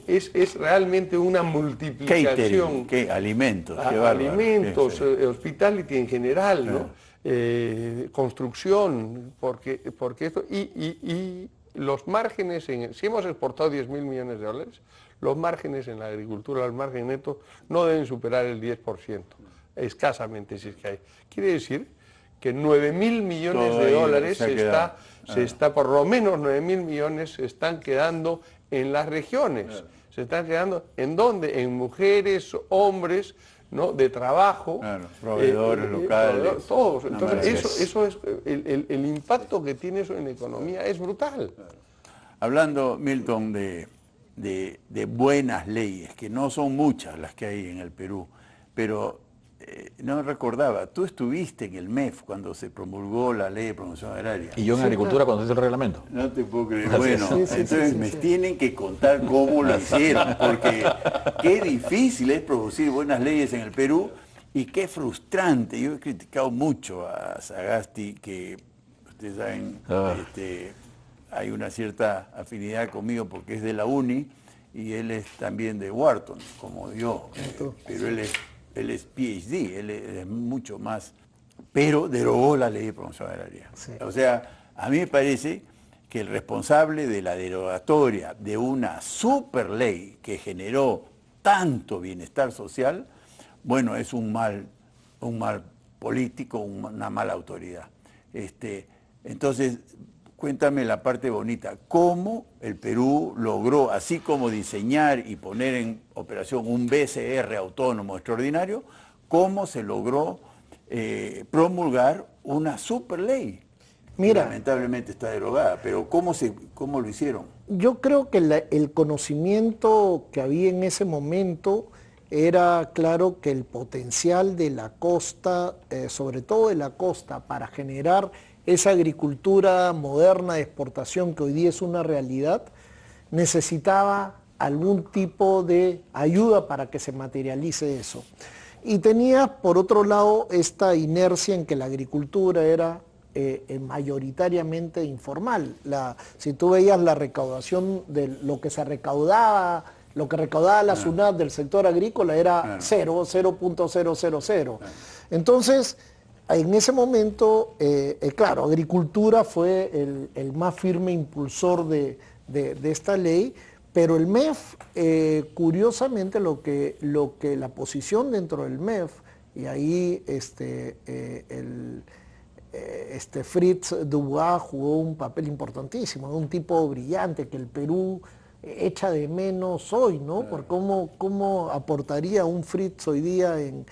Es realmente una multiplicación. Catering, alimentos, alimentos, hospitality en general, ¿no? Construcción, porque esto, y los márgenes, si hemos exportado 10.000 millones de dólares, los márgenes en la agricultura, los márgenes netos, no deben superar el 10%, escasamente si es que hay. Quiere decir que 9.000 millones Todo de ahí dólares se ha quedado. se está, por lo menos 9.000 millones se están quedando en las regiones. Se están quedando, ¿en dónde? En mujeres, hombres, ¿no? De trabajo. Claro, proveedores locales. Todos. Una Entonces, maravilla. eso es, el impacto que tiene eso en la economía es brutal. Hablando, Milton, de buenas leyes, que no son muchas las que hay en el Perú, pero no recordaba, tú estuviste en el MEF cuando se promulgó la Ley de Promoción Agraria. Y yo en agricultura cuando hice el reglamento. No te puedo creer. Así Bueno, es. Sí, entonces me tienen que contar cómo lo hicieron, porque qué difícil es producir buenas leyes en el Perú y qué frustrante. Yo he criticado mucho a Sagasti, que ustedes saben, hay una cierta afinidad conmigo porque es de la UNI y él es también de Wharton, como yo, pero él es PhD, él es mucho más, pero derogó la Ley de Promoción Agraria. Sí. O sea, a mí me parece que el responsable de la derogatoria de una super ley que generó tanto bienestar social, bueno, es un mal político, una mala autoridad. Entonces, cuéntame la parte bonita, cómo el Perú logró, así como diseñar y poner en operación un BCR autónomo extraordinario, cómo se logró promulgar una super ley. Mira, Lamentablemente está derogada, pero ¿cómo lo hicieron? yo creo que el conocimiento que había en ese momento era claro que el potencial de la costa, sobre todo de la costa, para generar esa agricultura moderna de exportación que hoy día es una realidad, necesitaba algún tipo de ayuda para que se materialice eso. Y tenía, por otro lado, esta inercia en que la agricultura era mayoritariamente informal. Si tú veías la recaudación de lo que se recaudaba, lo que recaudaba la SUNAT del sector agrícola era 0.000. Entonces, en ese momento, claro, agricultura fue el más firme impulsor de esta ley, pero el MEF, curiosamente, lo que la posición dentro del MEF, y ahí Fritz Dubois jugó un papel importantísimo, un tipo brillante que el Perú echa de menos hoy, ¿no? Por cómo aportaría un Fritz hoy día en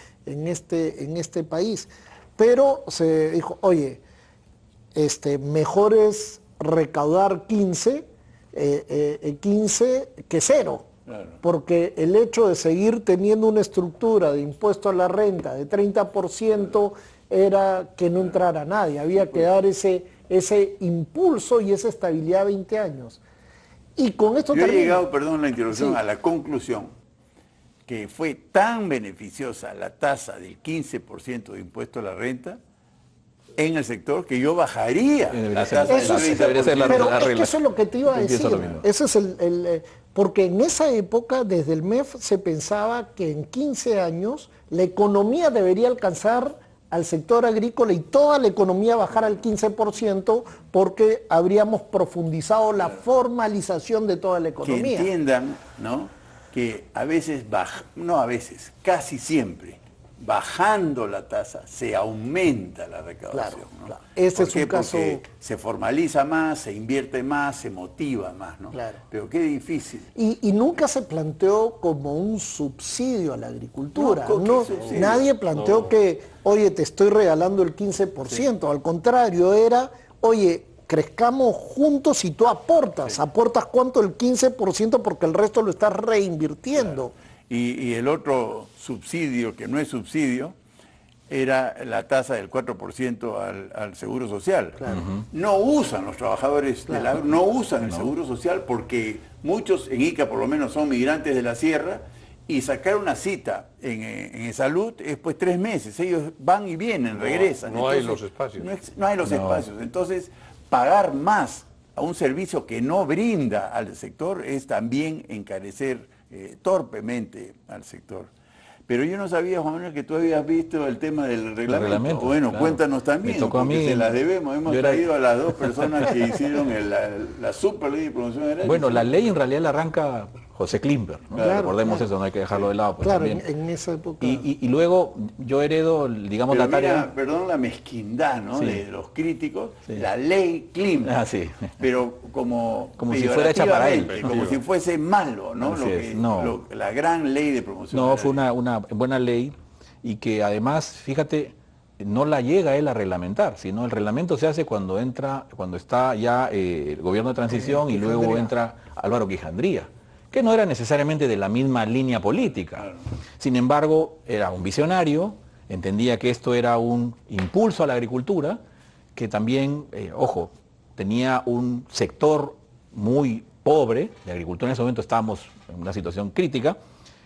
este país. Pero se dijo, oye, mejor es recaudar 15 que 0. Claro. Porque el hecho de seguir teniendo una estructura de impuesto a la renta de 30% era que no entrara nadie. Había que dar ese impulso y esa estabilidad a 20 años. Y con esto Yo he termino. llegado, perdón la interrupción, Sí. a la conclusión que fue tan beneficiosa la tasa del 15% de impuesto a la renta en el sector que yo bajaría la tasa del Eso sí, 30%. debería ser la Pero es que regla. eso es lo que te iba a Yo pienso decir. lo mismo. Ese es porque en esa época, desde el MEF, se pensaba que en 15 años la economía debería alcanzar al sector agrícola y toda la economía bajar al 15% porque habríamos profundizado la formalización de toda la Que economía. entiendan, ¿no?, que a veces, casi siempre, bajando la tasa, se aumenta la recaudación. Claro, ¿no? claro. Ese ¿Por es qué? un caso- Porque se formaliza más, se invierte más, se motiva más, ¿no? Claro. Pero qué difícil. Y nunca se planteó como un subsidio a la agricultura. No, ¿qué No, subsidio? nadie planteó que, oye, te estoy regalando el 15%. Al contrario, era, oye, crezcamos juntos y tú aportas. Sí. ¿Aportas cuánto? El 15% porque el resto lo estás reinvirtiendo. Y el otro subsidio, que no es subsidio, era la tasa del 4% al Seguro Social. No usan los trabajadores del agro, no usan el Seguro Social porque muchos en Ica por lo menos son migrantes de la sierra y sacar una cita en salud es pues 3 meses. Ellos van y vienen, regresan. No hay los espacios. No hay los espacios. Entonces, pagar más a un servicio que no brinda al sector es también encarecer torpemente al sector. Pero yo no sabía, Juan Manuel, que tú habías visto el tema del reglamento. Bueno, claro. cuéntanos también, Me tocó a porque mí, se las debemos. Hemos yo era- traído a las dos personas que hicieron la super ley de promoción agraria. Bueno, la ley en realidad la arranca José Klimper, ¿no? Claro, Recordemos claro. eso, no hay que dejarlo de lado. Pues, Claro, también. en esa época. Y luego yo heredo, digamos, Pero la tarea... mira, perdón la mezquindad, ¿no? Sí. De los críticos, Sí. la ley Klimper. Ah, sí. Pero como Si fuera hecha para él. como si fuese malo, ¿no? Así es, La gran ley de promoción. No, de fue la una buena ley y que además, fíjate, no la llega él a reglamentar, sino el reglamento se hace cuando está ya el gobierno de transición y luego entra Álvaro Quijandría, que no era necesariamente de la misma línea política. Claro. Sin embargo, era un visionario, entendía que esto era un impulso a la agricultura, que también, ojo, tenía un sector muy pobre de agricultura, en ese momento estábamos en una situación crítica,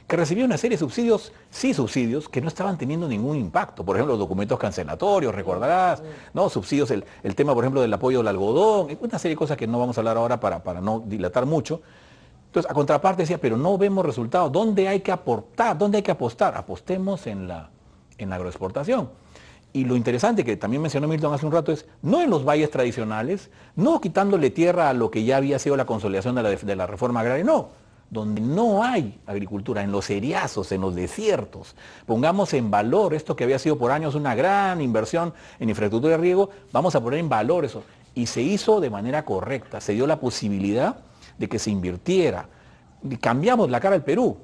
que recibía una serie de subsidios, que no estaban teniendo ningún impacto. Por ejemplo, los documentos cancelatorios, recordarás, ¿no? Subsidios, el tema, por ejemplo, del apoyo al algodón, una serie de cosas que no vamos a hablar ahora para no dilatar mucho. Entonces, a contraparte decía, pero no vemos resultados. ¿Dónde hay que aportar? ¿Dónde hay que apostar? Apostemos en la agroexportación. Y lo interesante que también mencionó Milton hace un rato es, no en los valles tradicionales, no quitándole tierra a lo que ya había sido la consolidación de la reforma agraria, no. Donde no hay agricultura, en los eriazos, en los desiertos. Pongamos en valor esto que había sido por años una gran inversión en infraestructura de riego, vamos a poner en valor eso. Y se hizo de manera correcta, se dio la posibilidad de que se invirtiera. Y cambiamos la cara al Perú.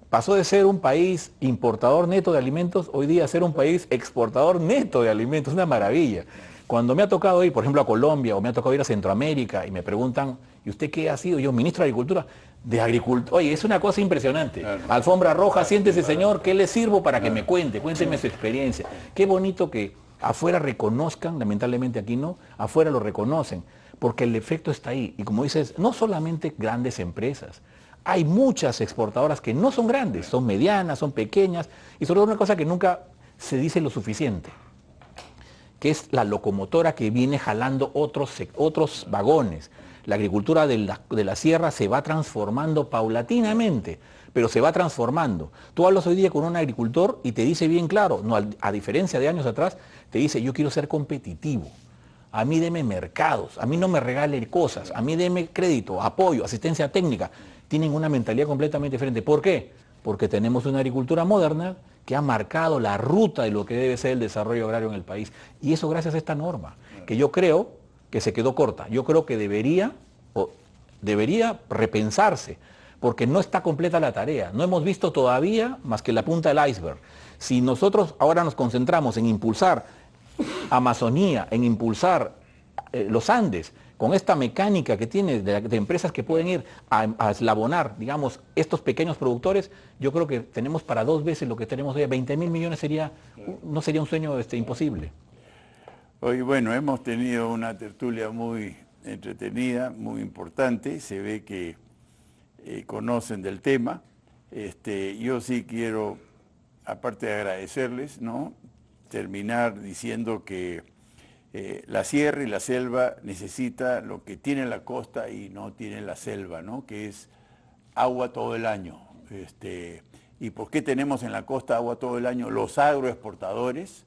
Pasó de ser un país importador neto de alimentos, hoy día a ser un país exportador neto de alimentos, una maravilla. Cuando me ha tocado ir, por ejemplo, a Colombia o me ha tocado ir a Centroamérica y me preguntan, ¿y usted qué ha sido? Yo, ministro de Agricultura. De Agricultura. Oye, es una cosa impresionante. Claro. Alfombra roja, siéntese señor, ¿qué le sirvo para que me cuénteme su experiencia? Qué bonito que afuera reconozcan, lamentablemente aquí no, afuera lo reconocen, porque el efecto está ahí. Y como dices, no solamente grandes empresas, hay muchas exportadoras que no son grandes, son medianas, son pequeñas, y sobre todo una cosa que nunca se dice lo suficiente, que es la locomotora que viene jalando otros vagones. La agricultura de la sierra se va transformando paulatinamente, pero se va transformando. Tú hablas hoy día con un agricultor y te dice bien claro, no, a diferencia de años atrás, te dice, yo quiero ser competitivo. A mí deme mercados, a mí no me regale cosas, a mí deme crédito, apoyo, asistencia técnica. Tienen una mentalidad completamente diferente. ¿Por qué? Porque tenemos una agricultura moderna que ha marcado la ruta de lo que debe ser el desarrollo agrario en el país. Y eso gracias a esta norma, que yo creo que se quedó corta. Yo creo que debería repensarse, porque no está completa la tarea. No hemos visto todavía más que la punta del iceberg. Si nosotros ahora nos concentramos en impulsar Amazonía, en impulsar los Andes, con esta mecánica que tiene de empresas que pueden ir a eslabonar, digamos, estos pequeños productores, yo creo que tenemos para 2 veces lo que tenemos hoy. 20.000 millones no sería un sueño imposible. Hoy, bueno, hemos tenido una tertulia muy entretenida, muy importante. Se ve que conocen del tema. Yo sí quiero, aparte de agradecerles, ¿no?, terminar diciendo que la sierra y la selva necesita lo que tiene la costa y no tiene la selva, ¿no?, que es agua todo el año. ¿Y por qué tenemos en la costa agua todo el año? Los agroexportadores.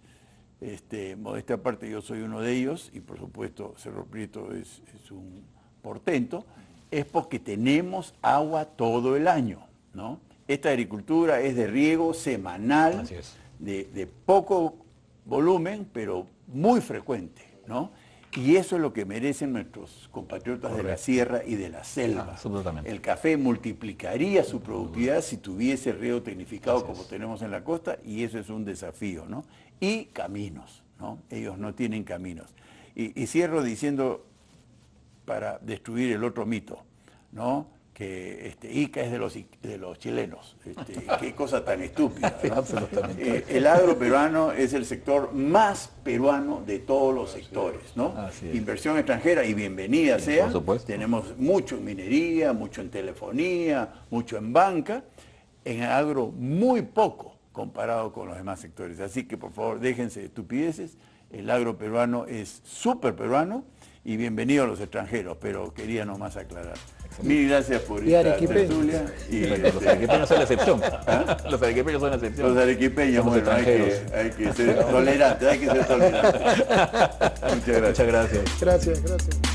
Modestia aparte, yo soy uno de ellos y por supuesto Cerro Prieto es un portento, es porque tenemos agua todo el año, ¿no? Esta agricultura es de riego semanal, Así es. de poco volumen, pero muy frecuente, ¿no? Y eso es lo que merecen nuestros compatriotas de la sierra y de la selva. Absolutamente. El café multiplicaría su productividad si tuviese riego tecnificado como tenemos en la costa, y eso es un desafío, ¿no? Y caminos, ¿no? Ellos no tienen caminos. Y cierro diciendo, para destruir el otro mito, ¿no?, que Ica es de los chilenos. Qué cosa tan estúpida, ¿no? Absolutamente. El agro peruano es el sector más peruano de todos los sectores, ¿no? Así es. Inversión extranjera y bienvenida sea. por supuesto. Tenemos mucho en minería, mucho en telefonía, mucho en banca. En agro muy poco comparado con los demás sectores. Así que por favor déjense de estupideces. El agro peruano es súper peruano y bienvenido a los extranjeros, pero quería nomás aclarar. Mil gracias por Y esta arequipeños. tertulia. Y, Los arequipeños son la excepción. Los arequipeños son la excepción. los arequipeños, Somos bueno, hay que ser tolerantes, hay que ser tolerantes. Muchas gracias. Muchas gracias. Gracias, gracias.